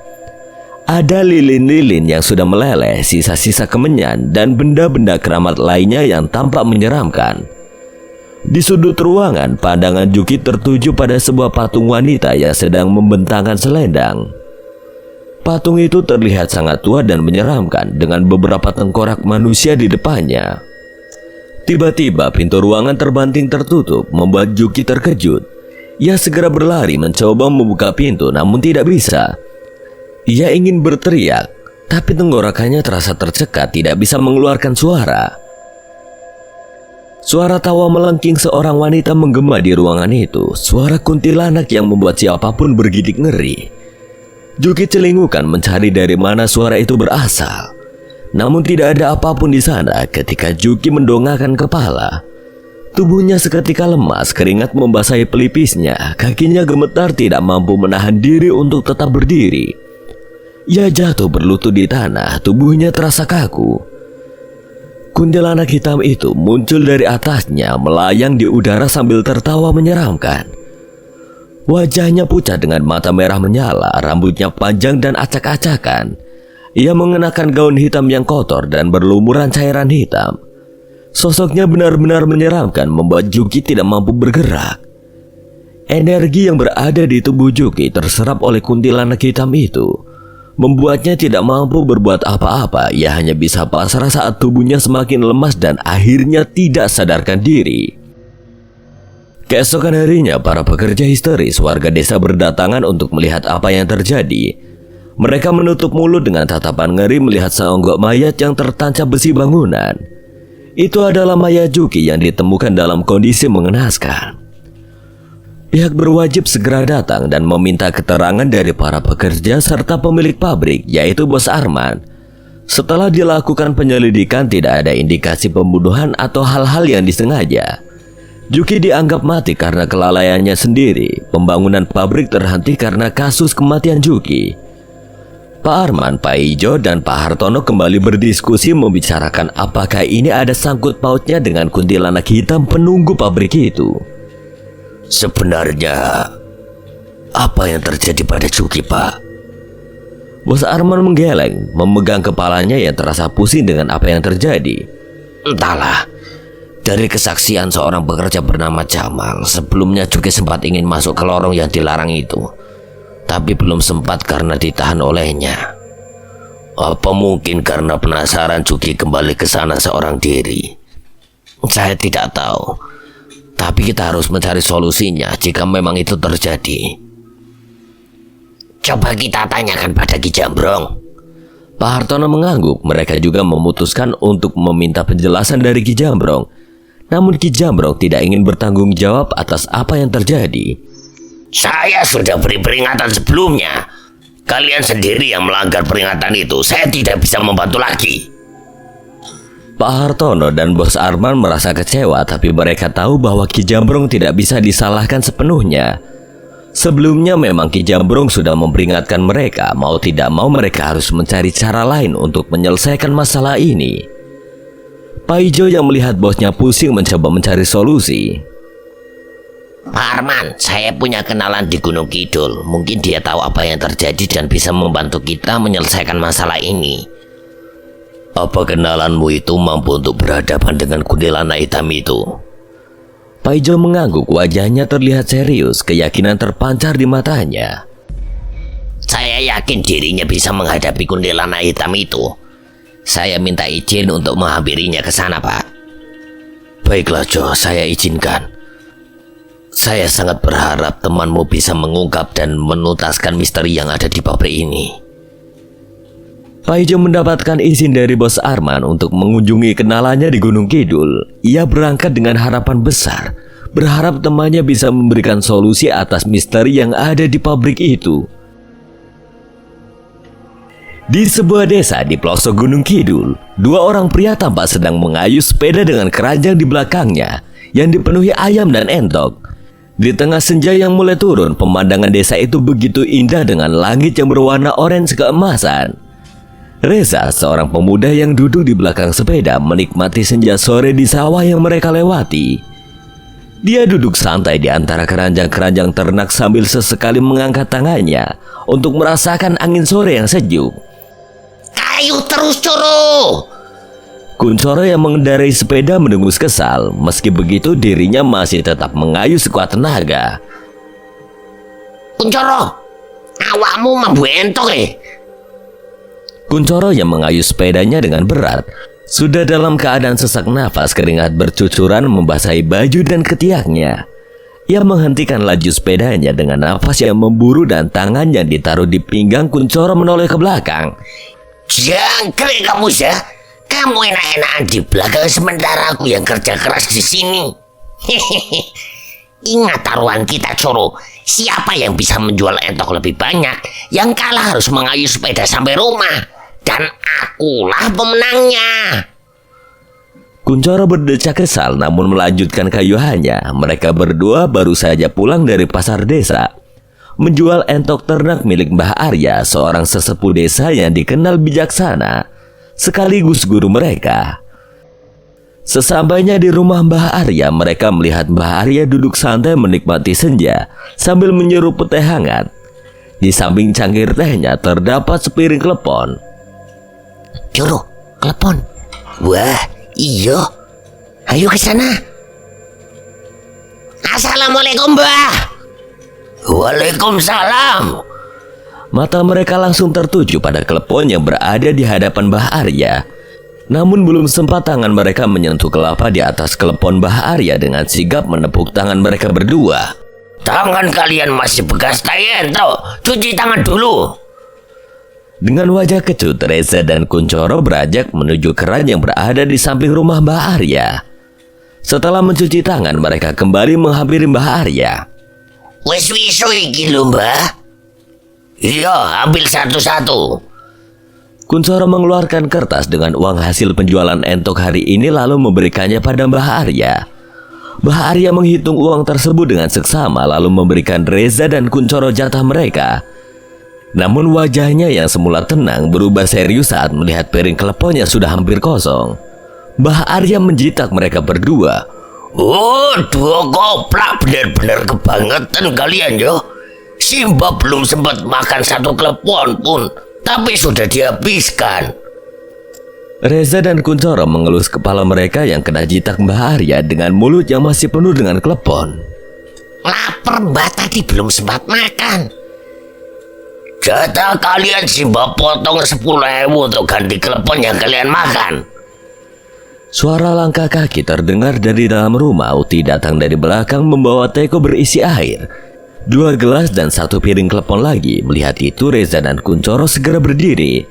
Ada lilin-lilin yang sudah meleleh, sisa-sisa kemenyan, dan benda-benda keramat lainnya yang tampak menyeramkan. Di sudut ruangan, pandangan Juki tertuju pada sebuah patung wanita yang sedang membentangkan selendang. Patung itu terlihat sangat tua dan menyeramkan, dengan beberapa tengkorak manusia di depannya. Tiba-tiba pintu ruangan terbanting tertutup, membuat Juki terkejut. Ia segera berlari mencoba membuka pintu, namun tidak bisa. Ia ingin berteriak, tapi tenggorokannya terasa tercekat, tidak bisa mengeluarkan suara. Suara tawa melengking seorang wanita menggema di ruangan itu. Suara kuntilanak yang membuat siapapun bergidik ngeri. Juki celingukan mencari dari mana suara itu berasal. Namun tidak ada apapun di sana ketika Juki mendongakkan kepala. Tubuhnya seketika lemas, keringat membasahi pelipisnya. Kakinya gemetar, tidak mampu menahan diri untuk tetap berdiri. Ia jatuh berlutut di tanah, tubuhnya terasa kaku. Kuntilanak hitam itu muncul dari atasnya, melayang di udara sambil tertawa menyeramkan. Wajahnya pucat dengan mata merah menyala, rambutnya panjang dan acak-acakan. Ia mengenakan gaun hitam yang kotor dan berlumuran cairan hitam. Sosoknya benar-benar menyeramkan, membuat Juki tidak mampu bergerak. Energi yang berada di tubuh Juki terserap oleh kuntilanak hitam itu, membuatnya tidak mampu berbuat apa-apa. Ia hanya bisa pasrah saat tubuhnya semakin lemas dan akhirnya tidak sadarkan diri. Keesokan harinya, para pekerja histeris warga desa berdatangan untuk melihat apa yang terjadi. Mereka menutup mulut dengan tatapan ngeri melihat seonggok mayat yang tertancap besi bangunan. Itu adalah mayat Juki yang ditemukan dalam kondisi mengenaskan. Pihak berwajib segera datang dan meminta keterangan dari para pekerja serta pemilik pabrik, yaitu Bos Arman. Setelah dilakukan penyelidikan, tidak ada indikasi pembunuhan atau hal-hal yang disengaja. Juki dianggap mati karena kelalaiannya sendiri. Pembangunan pabrik terhenti karena kasus kematian Juki. Pak Arman, Pak Ijo, dan Pak Hartono kembali berdiskusi membicarakan apakah ini ada sangkut pautnya dengan kuntilanak hitam penunggu pabrik itu. Sebenarnya apa yang terjadi pada Juki, Pak? Bos Arman menggeleng, memegang kepalanya yang terasa pusing dengan apa yang terjadi. Entahlah, dari kesaksian seorang pekerja bernama Jamal, sebelumnya Juki sempat ingin masuk ke lorong yang dilarang itu, tapi belum sempat karena ditahan olehnya. Apa mungkin karena penasaran Juki kembali ke sana seorang diri? Saya tidak tahu. Tapi kita harus mencari solusinya jika memang itu terjadi. Coba kita tanyakan pada Ki Jambrong. Pak Hartono mengangguk. Mereka juga memutuskan untuk meminta penjelasan dari Ki Jambrong. Namun Ki Jambrong tidak ingin bertanggung jawab atas apa yang terjadi. Saya sudah beri peringatan sebelumnya. Kalian sendiri yang melanggar peringatan itu. Saya tidak bisa membantu lagi. Pak Hartono dan Bos Arman merasa kecewa, tapi mereka tahu bahwa Ki Jambrong tidak bisa disalahkan sepenuhnya. Sebelumnya memang Ki Jambrong sudah memperingatkan mereka, mau tidak mau mereka harus mencari cara lain untuk menyelesaikan masalah ini. Pak Ijo yang melihat bosnya pusing mencoba mencari solusi. Pak Arman, saya punya kenalan di Gunung Kidul. Mungkin dia tahu apa yang terjadi dan bisa membantu kita menyelesaikan masalah ini. Apa kenalanmu itu mampu untuk berhadapan dengan kuntilanak hitam itu? Pak Ijo mengangguk, wajahnya terlihat serius, keyakinan terpancar di matanya. Saya yakin dirinya bisa menghadapi kuntilanak hitam itu. Saya minta izin untuk menghampirinya ke sana, Pak. Baiklah Jo, saya izinkan. Saya sangat berharap temanmu bisa mengungkap dan menuntaskan misteri yang ada di pabrik ini. Pak Ijo mendapatkan izin dari Bos Arman untuk mengunjungi kenalannya di Gunung Kidul. Ia berangkat dengan harapan besar, berharap temannya bisa memberikan solusi atas misteri yang ada di pabrik itu. Di sebuah desa di pelosok Gunung Kidul, dua orang pria tampak sedang mengayuh sepeda dengan keranjang di belakangnya yang dipenuhi ayam dan entok. Di tengah senja yang mulai turun, pemandangan desa itu begitu indah dengan langit yang berwarna orange keemasan. Reza, seorang pemuda yang duduk di belakang sepeda, menikmati senja sore di sawah yang mereka lewati. Dia duduk santai di antara keranjang-keranjang ternak sambil sesekali mengangkat tangannya untuk merasakan angin sore yang sejuk. Ayo terus, Coro! Kuncoro yang mengendarai sepeda mendengus kesal. Meski begitu, dirinya masih tetap mengayuh sekuat tenaga. Kuncoro, awakmu mambu entok Kuncoro yang mengayuh sepedanya dengan berat sudah dalam keadaan sesak nafas, keringat bercucuran membasahi baju dan ketiaknya. Ia menghentikan laju sepedanya dengan nafas yang memburu dan tangan yang ditaruh di pinggang Kuncoro menoleh ke belakang. Jangkrik kamu ya, kamu enak-enakan di belakang sementara aku yang kerja keras di sini. Hehehe. Ingat taruhan kita, Coro. Siapa yang bisa menjual entok lebih banyak, yang kalah harus mengayuh sepeda sampai rumah. Dan akulah pemenangnya. Kuncoro berdecak kesal namun melanjutkan kayuhannya. Mereka berdua baru saja pulang dari pasar desa, menjual entok ternak milik Mbah Arya, seorang sesepuh desa yang dikenal bijaksana, sekaligus guru mereka. Sesampainya di rumah Mbah Arya, mereka melihat Mbah Arya duduk santai menikmati senja sambil menyeruput teh hangat. Di samping cangkir tehnya terdapat sepiring klepon. Coro, klepon. Wah, iya. Ayo ke sana. Assalamualaikum, Mbah. Waalaikumsalam. Mata mereka langsung tertuju pada klepon yang berada di hadapan Mbah Arya. Namun belum sempat tangan mereka menyentuh kelapa di atas klepon, Mbah Arya dengan sigap menepuk tangan mereka berdua. Tangan kalian masih bekas tai entok. Cuci tangan dulu. Dengan wajah kecut, Reza dan Kuncoro beranjak menuju keran yang berada di samping rumah Mbah Arya. Setelah mencuci tangan, mereka kembali menghampiri Mbah Arya. Wes wiso iki lho, Mbah. Iya, ambil satu-satu. Kuncoro mengeluarkan kertas dengan uang hasil penjualan entok hari ini lalu memberikannya pada Mbah Arya. Mbah Arya menghitung uang tersebut dengan seksama lalu memberikan Reza dan Kuncoro jatah mereka. Namun wajahnya yang semula tenang berubah serius saat melihat piring klepon yang sudah hampir kosong. Mbah Arya menjitak mereka berdua. Oh, dua goplak, benar-benar kebangetan kalian yo. Simba belum sempat makan satu klepon pun, tapi sudah dihabiskan. Reza dan Kuncoro mengelus kepala mereka yang kena jitak Mbah Arya dengan mulut yang masih penuh dengan klepon. Lapar, Mbah, tadi belum sempat makan. Jatah kalian Simba potong 10.000 untuk ganti klepon yang kalian makan. Suara langkah kaki terdengar dari dalam rumah. Uti datang dari belakang membawa teko berisi air, 2 gelas dan 1 piring klepon lagi. Melihat itu, Reza dan Kuncoro segera berdiri.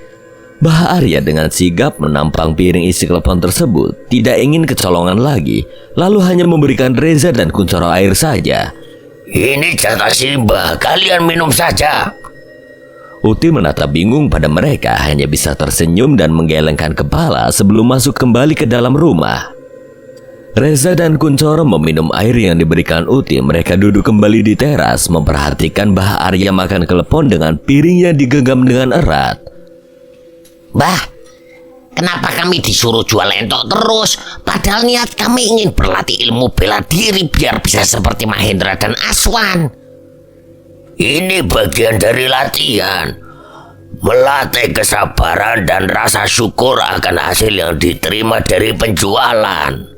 Mbah Arya dengan sigap menampang piring isi klepon tersebut, tidak ingin kecolongan lagi, lalu hanya memberikan Reza dan Kuncoro air saja. Ini jatah Simba, kalian minum saja. Uti menatap bingung pada mereka, hanya bisa tersenyum dan menggelengkan kepala sebelum masuk kembali ke dalam rumah. Reza dan Kuncoro meminum air yang diberikan Uti. Mereka duduk kembali di teras memperhatikan Mbah Arya makan klepon dengan piring yang digenggam dengan erat. Mbah, kenapa kami disuruh jual entok terus? Padahal niat kami ingin berlatih ilmu bela diri biar bisa seperti Mahendra dan Aswan. Ini bagian dari latihan. Melatih kesabaran dan rasa syukur akan hasil yang diterima dari penjualan.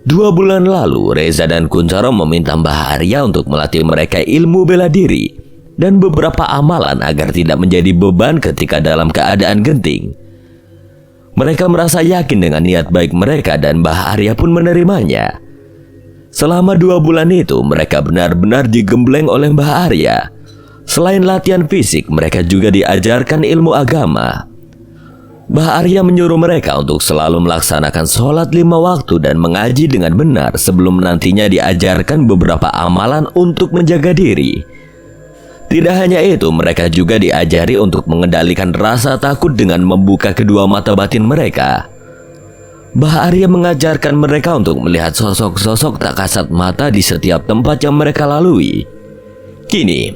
2 bulan lalu, Reza dan Kuncoro meminta Mbah Arya untuk melatih mereka ilmu bela diri dan beberapa amalan agar tidak menjadi beban ketika dalam keadaan genting. Mereka merasa yakin dengan niat baik mereka dan Mbah Arya pun menerimanya. Selama 2 bulan itu, mereka benar-benar digembleng oleh Mbah Arya. Selain latihan fisik, mereka juga diajarkan ilmu agama. Mbah Arya menyuruh mereka untuk selalu melaksanakan sholat 5 waktu dan mengaji dengan benar sebelum nantinya diajarkan beberapa amalan untuk menjaga diri. Tidak hanya itu, mereka juga diajari untuk mengendalikan rasa takut dengan membuka kedua mata batin mereka. Mbah Arya mengajarkan mereka untuk melihat sosok-sosok tak kasat mata di setiap tempat yang mereka lalui. Kini,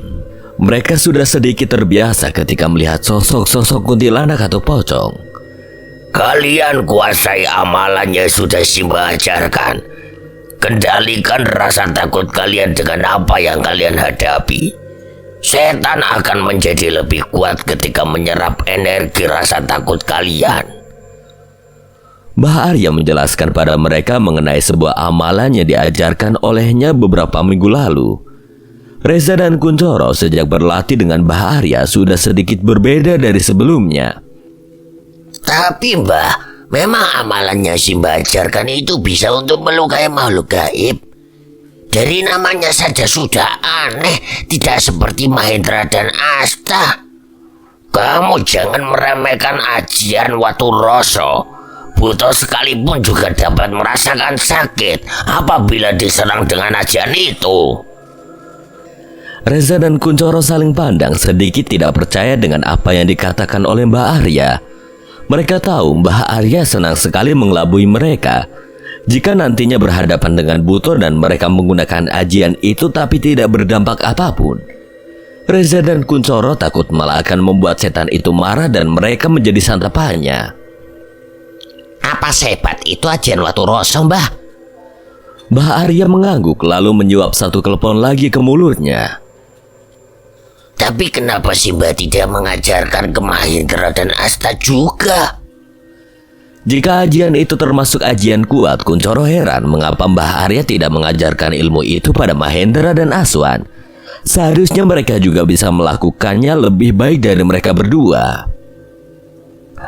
mereka sudah sedikit terbiasa ketika melihat sosok-sosok kuntilanak atau pocong. Kalian kuasai amalannya sudah Simba ajarkan. Kendalikan rasa takut kalian dengan apa yang kalian hadapi. Setan akan menjadi lebih kuat ketika menyerap energi rasa takut kalian. Mbah Arya menjelaskan pada mereka mengenai sebuah amalan yang diajarkan olehnya beberapa minggu lalu. Reza dan Kuncoro sejak berlatih dengan Mbah Arya sudah sedikit berbeda dari sebelumnya. Tapi Mbah, memang amalannya Simba ajarkan itu bisa untuk melukai makhluk gaib. Dari namanya saja sudah aneh, tidak seperti Mahendra dan Asta. Kamu jangan meremehkan ajian Watu Roso. Buto sekalipun juga dapat merasakan sakit apabila diserang dengan ajian itu. Reza dan Kuncoro saling pandang, sedikit tidak percaya dengan apa yang dikatakan oleh Mbah Arya. Mereka tahu Mbah Arya senang sekali mengelabui mereka. Jika nantinya berhadapan dengan Buto dan mereka menggunakan ajian itu tapi tidak berdampak apapun, Reza dan Kuncoro takut malah akan membuat setan itu marah dan mereka menjadi santapannya. Apa sehebat itu ajian Watu Roso, Mbah? Mbah Arya mengangguk lalu menyuap satu klepon lagi ke mulutnya. Tapi kenapa Simba tidak mengajarkan ke Mahendra dan Asta juga? Jika ajian itu termasuk ajian kuat, Kuncoro heran mengapa Mbah Arya tidak mengajarkan ilmu itu pada Mahendra dan Aswan. Seharusnya mereka juga bisa melakukannya lebih baik dari mereka berdua.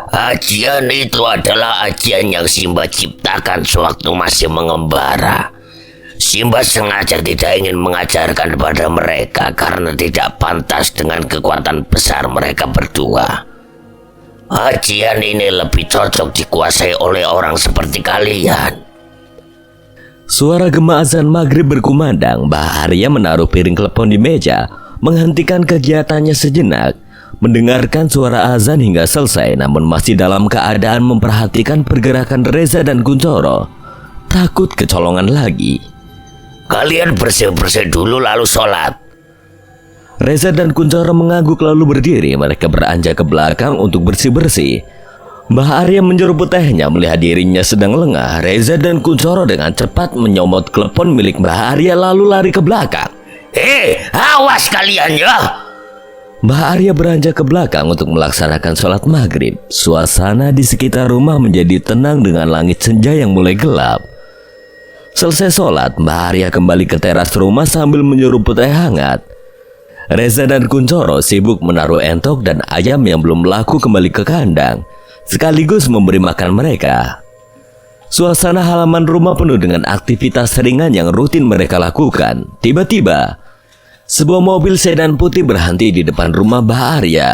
Ajian itu adalah ajian yang Simba ciptakan sewaktu masih mengembara. Simba sengaja tidak ingin mengajarkan kepada mereka karena tidak pantas dengan kekuatan besar mereka berdua. Ajian ini lebih cocok dikuasai oleh orang seperti kalian. Suara gema azan maghrib berkumandang. Mbah Arya menaruh piring klepon di meja, menghentikan kegiatannya sejenak, mendengarkan suara azan hingga selesai, namun masih dalam keadaan memperhatikan pergerakan Reza dan Kuncoro. Takut kecolongan lagi. Kalian bersih-bersih dulu lalu sholat. Reza dan Kuncoro mengangguk lalu berdiri. Mereka beranjak ke belakang untuk bersih-bersih. Mbah Arya menyeruput tehnya melihat dirinya sedang lengah. Reza dan Kuncoro dengan cepat menyomot klepon milik Mbah Arya lalu lari ke belakang. Awas kalian ya! Mbah Arya beranjak ke belakang untuk melaksanakan sholat maghrib. Suasana di sekitar rumah menjadi tenang dengan langit senja yang mulai gelap. Selesai sholat, Mbah Arya kembali ke teras rumah sambil menyeruput teh hangat. Reza dan Kuncoro sibuk menaruh entok dan ayam yang belum laku kembali ke kandang, sekaligus memberi makan mereka. Suasana halaman rumah penuh dengan aktivitas ringan yang rutin mereka lakukan. Tiba-tiba, sebuah mobil sedan putih berhenti di depan rumah Mbah Arya.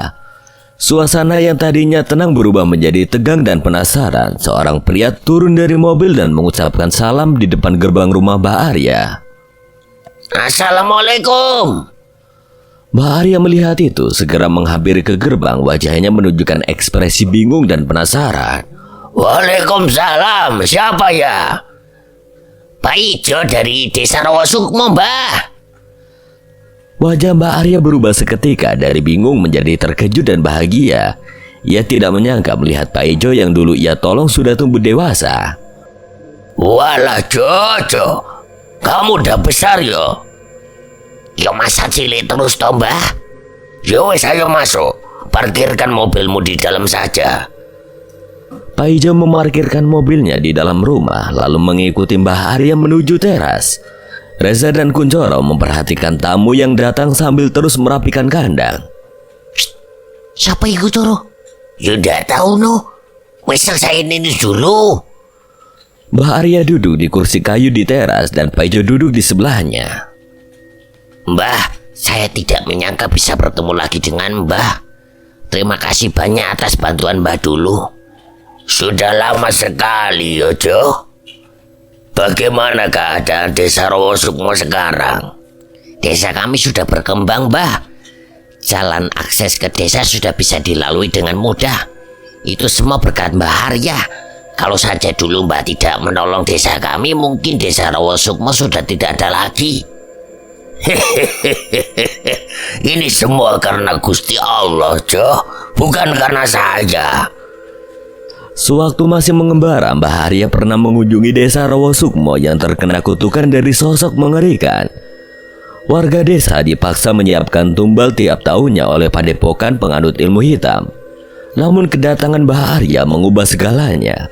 Suasana yang tadinya tenang berubah menjadi tegang dan penasaran. Seorang pria turun dari mobil dan mengucapkan salam di depan gerbang rumah Mbah Arya. Assalamualaikum. Mbah Arya melihat itu, segera menghampiri ke gerbang. Wajahnya menunjukkan ekspresi bingung dan penasaran. Waalaikumsalam, siapa ya? Pak Ijo dari Desa Rawasukmo, Mbah. Wajah Mbah Arya berubah seketika dari bingung menjadi terkejut dan bahagia. Ia tidak menyangka melihat Pak Ijo yang dulu ia tolong sudah tumbuh dewasa. Walah Jojo, kamu udah besar yo. Yo masa cilik terus toh, Mbah? Yo wes ayo masuk, parkirkan mobilmu di dalam saja. Pak Ijo memarkirkan mobilnya di dalam rumah, lalu mengikuti Mbah Arya menuju teras. Reza dan Kuncoro memperhatikan tamu yang datang sambil terus merapikan kandang. Siapa itu, Coro? Ya udah tahu no. Wes selesaiin ini dulu. Mbah Arya duduk di kursi kayu di teras dan Pak Ijo duduk di sebelahnya. Mbah, saya tidak menyangka bisa bertemu lagi dengan Mbah. Terima kasih banyak atas bantuan Mbah dulu. Sudah lama sekali, Yojo. Bagaimana keadaan Desa Rawasukmo sekarang? Desa kami sudah berkembang, Mbah. Jalan akses ke desa sudah bisa dilalui dengan mudah. Itu semua berkat Mbah Arya. Kalau saja dulu Mbah tidak menolong desa kami, mungkin Desa Rawasukmo sudah tidak ada lagi. Ini semua karena Gusti Allah, Jo. Bukan karena saya. Sewaktu masih mengembara, Mbah Arya pernah mengunjungi Desa Rawasukmo yang terkena kutukan dari sosok mengerikan. Warga desa dipaksa menyiapkan tumbal tiap tahunnya oleh padepokan penganut ilmu hitam. Namun kedatangan Mbah Arya mengubah segalanya.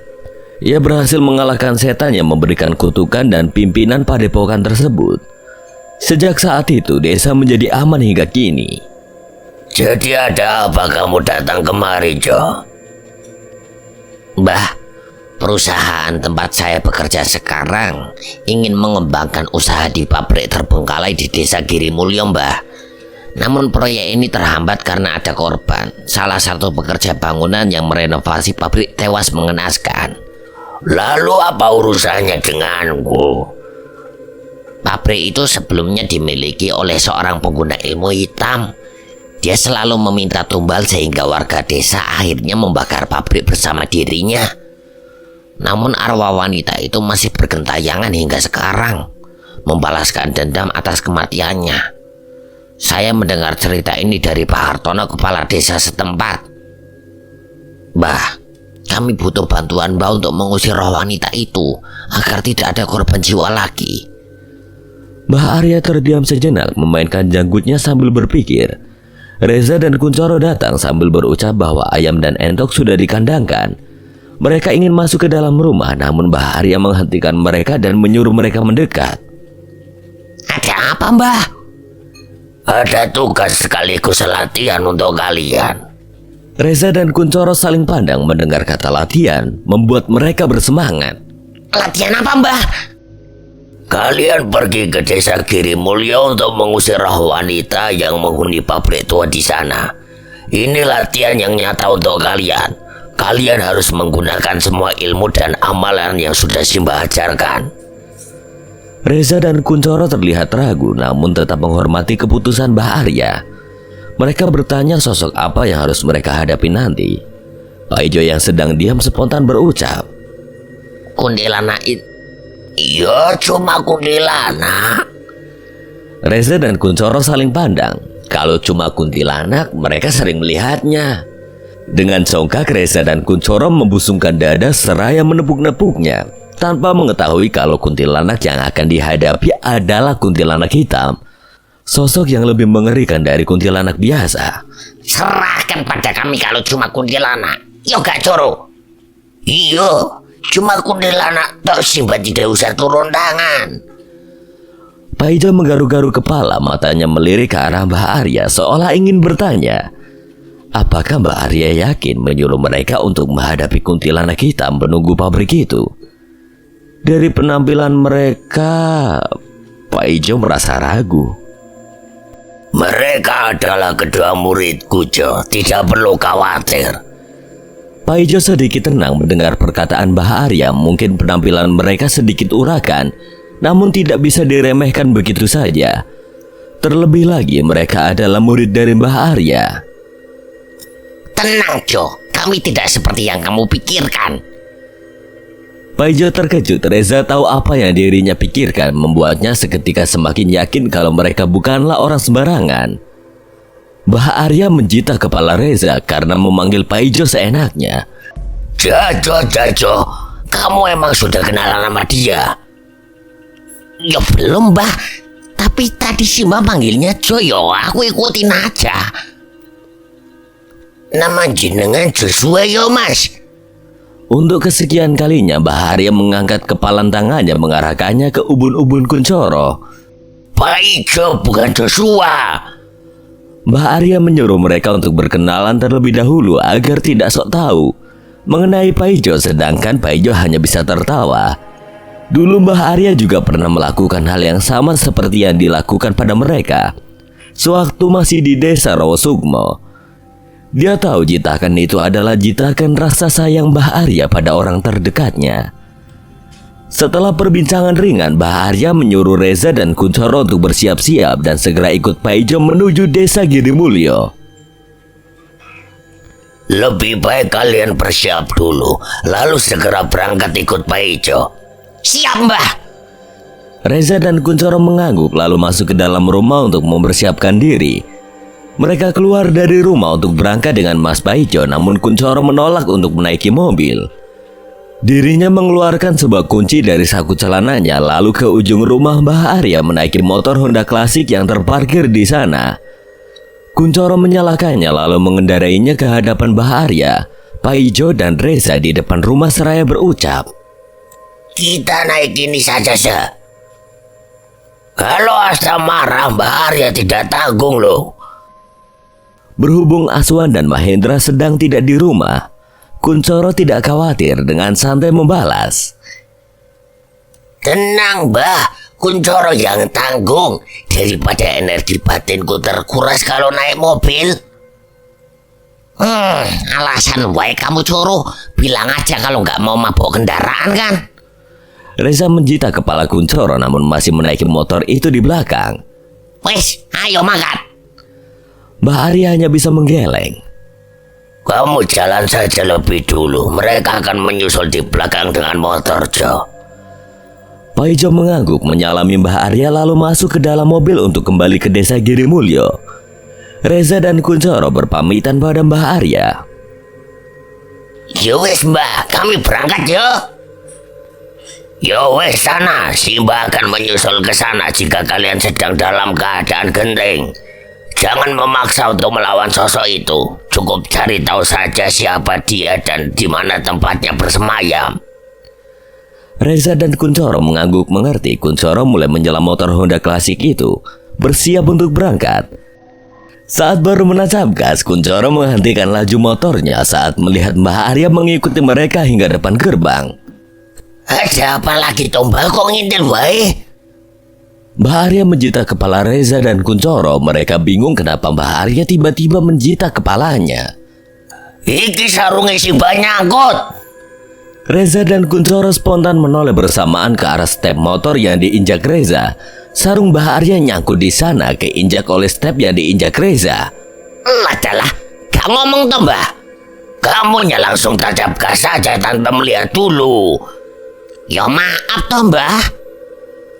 Ia berhasil mengalahkan setan yang memberikan kutukan dan pimpinan padepokan tersebut. Sejak saat itu, desa menjadi aman hingga kini. Jadi ada apa kamu datang kemari, Jo? Mbah, perusahaan tempat saya bekerja sekarang ingin mengembangkan usaha di pabrik terbengkalai di Desa Girimulyo, Mbah. Namun proyek ini terhambat karena ada korban. Salah satu pekerja bangunan yang merenovasi pabrik tewas mengenaskan. Lalu apa urusannya denganku? Pabrik itu sebelumnya dimiliki oleh seorang pengguna ilmu hitam. Dia selalu meminta tumbal sehingga warga desa akhirnya membakar pabrik bersama dirinya. Namun arwah wanita itu masih bergentayangan hingga sekarang, membalaskan dendam atas kematiannya. Saya mendengar cerita ini dari Pak Hartono, kepala desa setempat. Mbah, kami butuh bantuan Mbah untuk mengusir roh wanita itu agar tidak ada korban jiwa lagi. Mbah Arya terdiam sejenak memainkan janggutnya sambil berpikir. Reza dan Kuncoro datang sambil berucap bahwa ayam dan entok sudah dikandangkan. Mereka ingin masuk ke dalam rumah, namun Mbah Arya menghentikan mereka dan menyuruh mereka mendekat. Ada apa, Mbah? Ada tugas sekaligus latihan untuk kalian. Reza dan Kuncoro saling pandang mendengar kata latihan, membuat mereka bersemangat. Latihan apa, Mbah? Kalian pergi ke Desa Girimulyo untuk mengusir roh wanita yang menghuni pabrik tua di sana. Ini latihan yang nyata untuk kalian. Kalian harus menggunakan semua ilmu dan amalan yang sudah Simbah ajarkan. Reza dan Kuncoro terlihat ragu, namun tetap menghormati keputusan Mbah Arya. Mereka bertanya sosok apa yang harus mereka hadapi nanti. Pak Ijo yang sedang diam spontan berucap. Kuntilanak itu. Iya, cuma kuntilanak. Reza dan Kuncoro saling pandang. Kalau cuma kuntilanak, mereka sering melihatnya. Dengan songkak, Reza dan Kuncoro membusungkan dada seraya menepuk-nepuknya, tanpa mengetahui kalau kuntilanak yang akan dihadapi adalah kuntilanak hitam. Sosok yang lebih mengerikan dari kuntilanak biasa. Serahkan pada kami kalau cuma kuntilanak. Yo gak, Coro? Iyo, cuma kuntilanak, tak Simbah tidak usah turun tangan. Pak Ijo menggaruk-garuk kepala, matanya melirik ke arah Mbah Arya seolah ingin bertanya. Apakah Mbah Arya yakin menyuruh mereka untuk menghadapi kuntilanak hitam penunggu pabrik itu? Dari penampilan mereka, Pak Ijo merasa ragu. Mereka adalah kedua muridku, Jo. Tidak perlu khawatir. Pak Ijo sedikit tenang mendengar perkataan Mbah Arya. Mungkin penampilan mereka sedikit urakan, namun tidak bisa diremehkan begitu saja. Terlebih lagi mereka adalah murid dari Mbah Arya. Tenang Jo, kami tidak seperti yang kamu pikirkan. Paijo terkejut. Reza tahu apa yang dirinya pikirkan, membuatnya seketika semakin yakin kalau mereka bukanlah orang sembarangan. Mbah Arya menjita kepala Reza karena memanggil Paijo seenaknya. Jajo, kamu emang sudah kenalan sama dia? Ya belum Mbah, tapi tadi si Mbah panggilnya Joyo, aku ikutin aja. Nama jenengan Joshua yo Mas. Untuk kesekian kalinya Mbah Arya mengangkat kepalan tangannya mengarahkannya ke ubun-ubun Kuncoro. Paijo bukan Joshua. Mbah Arya menyuruh mereka untuk berkenalan terlebih dahulu agar tidak sok tahu mengenai Paijo, sedangkan Paijo hanya bisa tertawa. Dulu Mbah Arya juga pernah melakukan hal yang sama seperti yang dilakukan pada mereka sewaktu masih di desa Rawasukmo. Dia tahu jitakan itu adalah jitakan rasa sayang Mbah Arya pada orang terdekatnya. Setelah perbincangan ringan, Mbah Arya menyuruh Reza dan Kuncoro untuk bersiap-siap dan segera ikut Paijo menuju desa Girimulyo. Lebih baik kalian bersiap dulu, lalu segera berangkat ikut Paijo. Siap Mbah. Reza dan Kuncoro mengangguk lalu masuk ke dalam rumah untuk mempersiapkan diri. Mereka keluar dari rumah untuk berangkat dengan Mas Paijo, namun Kuncoro menolak untuk menaiki mobil. Dirinya mengeluarkan sebuah kunci dari saku celananya lalu ke ujung rumah Mbah Arya menaiki motor Honda klasik yang terparkir di sana. Kuncoro menyalakannya lalu mengendarainya ke hadapan Mbah Arya. Paijo dan Reza di depan rumah seraya berucap, Kita naik ini saja sah. Kalau Asta marah, Mbah Arya tidak tanggung loh. Berhubung Aswan dan Mahendra sedang tidak di rumah, Kuncoro tidak khawatir, dengan santai membalas. Tenang Mbah, Kuncoro yang tanggung daripada energi batinku terkuras kalau naik mobil. Alasan wae kamu Coro, bilang aja kalau nggak mau mabuk kendaraan kan. Reza menjita kepala Kuncoro namun masih menaiki motor itu di belakang. Wes, ayo makan. Mbah Arya hanya bisa menggeleng. Kamu jalan saja lebih dulu, mereka akan menyusul di belakang dengan motor Jo. Paijo mengangguk menyalami Mbah Arya lalu masuk ke dalam mobil untuk kembali ke desa Girimulyo. Reza dan Kuncoro berpamitan pada Mbah Arya. Yo wes Mbah, kami berangkat yo. Yo wes sana, si Mbah akan menyusul ke sana jika kalian sedang dalam keadaan genting. Jangan memaksa untuk melawan sosok itu. Cukup cari tahu saja siapa dia dan di mana tempatnya bersemayam. Reza dan Kuncoro mengangguk mengerti. Kuncoro mulai menyelam motor Honda klasik itu, bersiap untuk berangkat. Saat baru menancap gas, Kuncoro menghentikan laju motornya saat melihat Mbah Arya mengikuti mereka hingga depan gerbang. Ada apa lagi Mbah, kok ngintil wae? Mbah Arya menjita kepala Reza dan Kuncoro. Mereka bingung kenapa Mbah Arya tiba-tiba menjita kepalanya. Iki sarungnya si nyangkut. Reza dan Kuncoro spontan menoleh bersamaan ke arah step motor yang diinjak Reza. Sarung Mbah Arya nyangkut di sana, keinjak oleh step yang diinjak Reza. Adalah, gak ngomong Mbah. Kamunya langsung tancap gas saja tanpa melihat dulu. Ya maaf Mbah.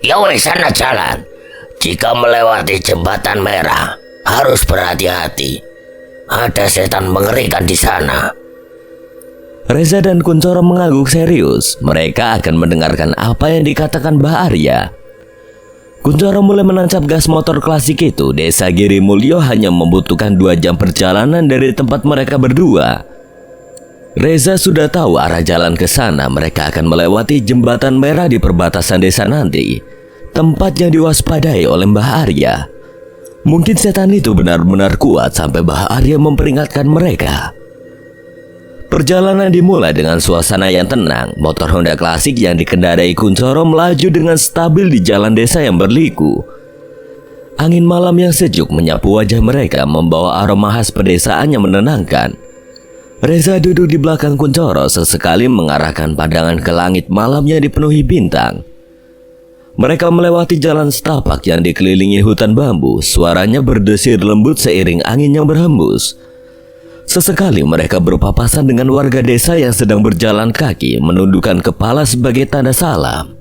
Ya wes sana jalan. Jika melewati jembatan merah, harus berhati-hati. Ada setan mengerikan di sana. Reza dan Kuncoro mengangguk serius. Mereka akan mendengarkan apa yang dikatakan Mbah Arya. Kuncoro mulai menancap gas motor klasik itu. Desa Girimulyo hanya membutuhkan 2 jam perjalanan dari tempat mereka berdua. Reza sudah tahu arah jalan ke sana. Mereka akan melewati jembatan merah di perbatasan desa nanti, tempat yang diwaspadai oleh Mbah Arya. Mungkin setan itu benar-benar kuat sampai Mbah Arya memperingatkan mereka. Perjalanan dimulai dengan suasana yang tenang. Motor Honda klasik yang dikendarai Kuncoro melaju dengan stabil di jalan desa yang berliku. Angin malam yang sejuk menyapu wajah mereka, membawa aroma khas pedesaan yang menenangkan. Reza duduk di belakang Kuncoro, sesekali mengarahkan pandangan ke langit malam yang dipenuhi bintang. Mereka melewati jalan setapak yang dikelilingi hutan bambu. Suaranya berdesir lembut seiring angin yang berhembus. Sesekali mereka berpapasan dengan warga desa yang sedang berjalan kaki, menundukkan kepala sebagai tanda salam.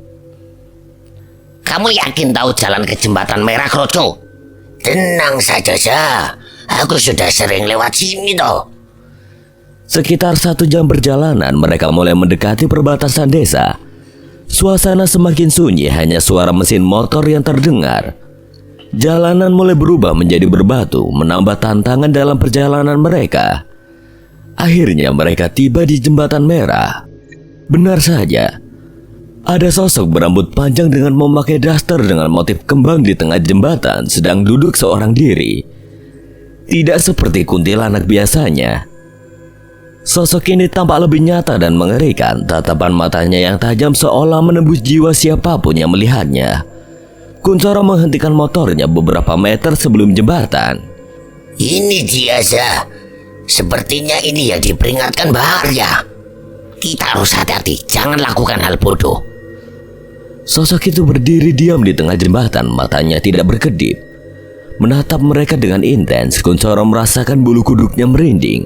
Kamu yakin tahu jalan ke jembatan merah, Kroco? Tenang saja, Sa. Aku sudah sering lewat sini toh. Sekitar 1 jam perjalanan, mereka mulai mendekati perbatasan desa. Suasana semakin sunyi, hanya suara mesin motor yang terdengar. Jalanan mulai berubah menjadi berbatu, menambah tantangan dalam perjalanan mereka. Akhirnya mereka tiba di jembatan merah. Benar saja, ada sosok berambut panjang dengan memakai daster dengan motif kembang di tengah jembatan sedang duduk seorang diri. Tidak seperti kuntilanak biasanya. Sosok ini tampak lebih nyata dan mengerikan. Tatapan matanya yang tajam seolah menembus jiwa siapapun yang melihatnya. Kuncoro menghentikan motornya beberapa meter sebelum jembatan. Ini dia, Sa. Sepertinya ini yang diperingatkan bahaya. Kita harus hati-hati, jangan lakukan hal bodoh. Sosok itu berdiri diam di tengah jembatan, matanya tidak berkedip. Menatap mereka dengan intens, Kuncoro merasakan bulu kuduknya merinding.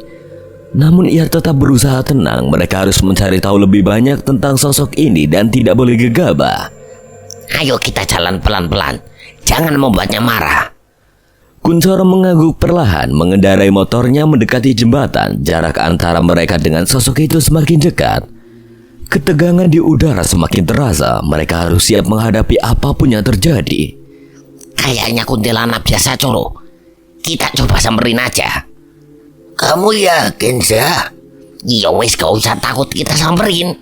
Namun ia tetap berusaha tenang. Mereka harus mencari tahu lebih banyak tentang sosok ini dan tidak boleh gegabah. Ayo kita jalan pelan-pelan, jangan membuatnya marah. Kuncoro mengangguk perlahan, mengendarai motornya mendekati jembatan. Jarak antara mereka dengan sosok itu semakin dekat. Ketegangan di udara semakin terasa. Mereka harus siap menghadapi apapun yang terjadi. Kayaknya kuntilanak biasa, Coro. Kita coba samperin aja. Kamu yakin, Sa? Ya wes, gak usah takut, kita samperin.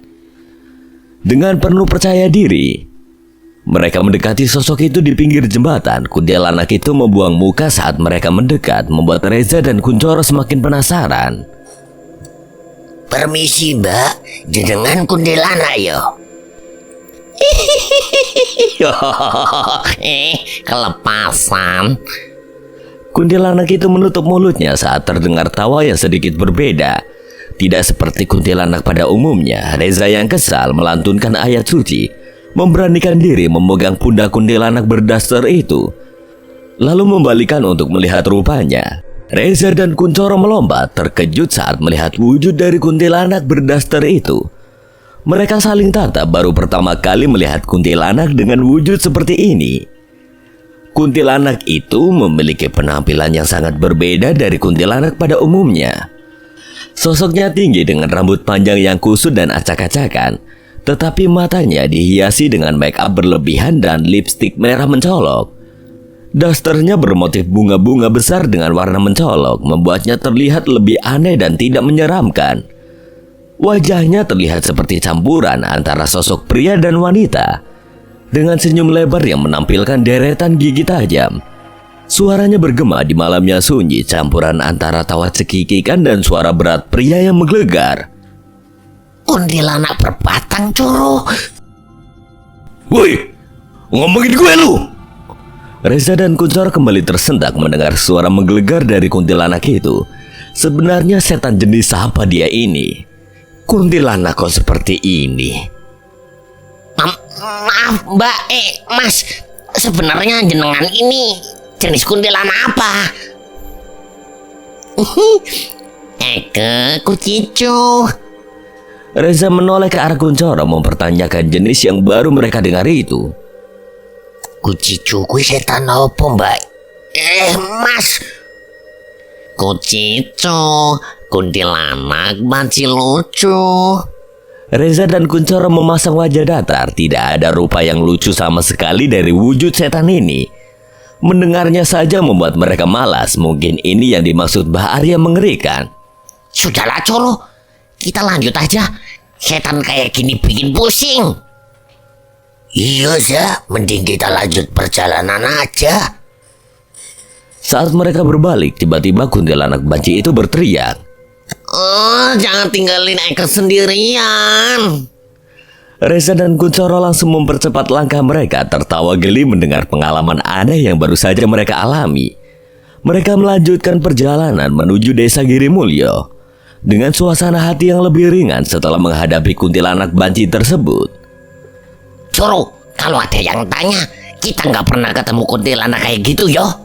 Dengan penuh percaya diri, mereka mendekati sosok itu di pinggir jembatan. Kuntilanak itu membuang muka saat mereka mendekat, membuat Reza dan Kuncoro semakin penasaran. Permisi, Mbak, jenengan kuntilanak yo. Kelepasan. Kuntilanak itu menutup mulutnya saat terdengar tawa yang sedikit berbeda. Tidak seperti kuntilanak pada umumnya, Reza yang kesal melantunkan ayat suci, memberanikan diri memegang pundak kuntilanak berdaster itu, lalu membalikan untuk melihat rupanya. Reza dan Kuncoro melompat, terkejut saat melihat wujud dari kuntilanak berdaster itu. Mereka saling tatap, baru pertama kali melihat kuntilanak dengan wujud seperti ini. Kuntilanak itu memiliki penampilan yang sangat berbeda dari kuntilanak pada umumnya. Sosoknya tinggi dengan rambut panjang yang kusut dan acak-acakan, tetapi matanya dihiasi dengan make up berlebihan dan lipstik merah mencolok. Dasternya bermotif bunga-bunga besar dengan warna mencolok, membuatnya terlihat lebih aneh dan tidak menyeramkan. Wajahnya terlihat seperti campuran antara sosok pria dan wanita, dengan senyum lebar yang menampilkan deretan gigi tajam. Suaranya bergema di malam yang sunyi, campuran antara tawa cekikikan dan suara berat pria yang menggelegar. Kuntilanak berbatang, Coro. Woi, ngomongin gue lu! Reza dan Kuncoro kembali tersentak mendengar suara menggelegar dari kuntilanak itu. Sebenarnya setan jenis apa dia ini? Kuntilanak kok seperti ini? Maaf, Mbak, Mas. Sebenarnya jenengan ini jenis kuntilanak apa? Kucicu. Reza menoleh ke arah Kuncoro mempertanyakan jenis yang baru mereka dengar itu. Kucicu kuwi setan apa, Mbak? Mas. Kucicu, kuntilanak banci lucu. Reza dan Kuncoro memasang wajah datar. Tidak ada rupa yang lucu sama sekali dari wujud setan ini. Mendengarnya saja membuat mereka malas. Mungkin ini yang dimaksud Mbah Arya mengerikan. Sudahlah, Coro, kita lanjut aja. Setan kayak gini bikin pusing. Iya, Za, mending kita lanjut perjalanan aja. Saat mereka berbalik, tiba-tiba kuntilanak banci itu berteriak. Oh, jangan tinggalin Eka sendirian. Reza dan Kuncoro langsung mempercepat langkah mereka, tertawa geli mendengar pengalaman aneh yang baru saja mereka alami. Mereka melanjutkan perjalanan menuju desa Girimulyo dengan suasana hati yang lebih ringan setelah menghadapi kuntilanak banci tersebut. Coro, Kalau ada yang tanya, kita nggak pernah ketemu kuntilanak kayak gitu yo.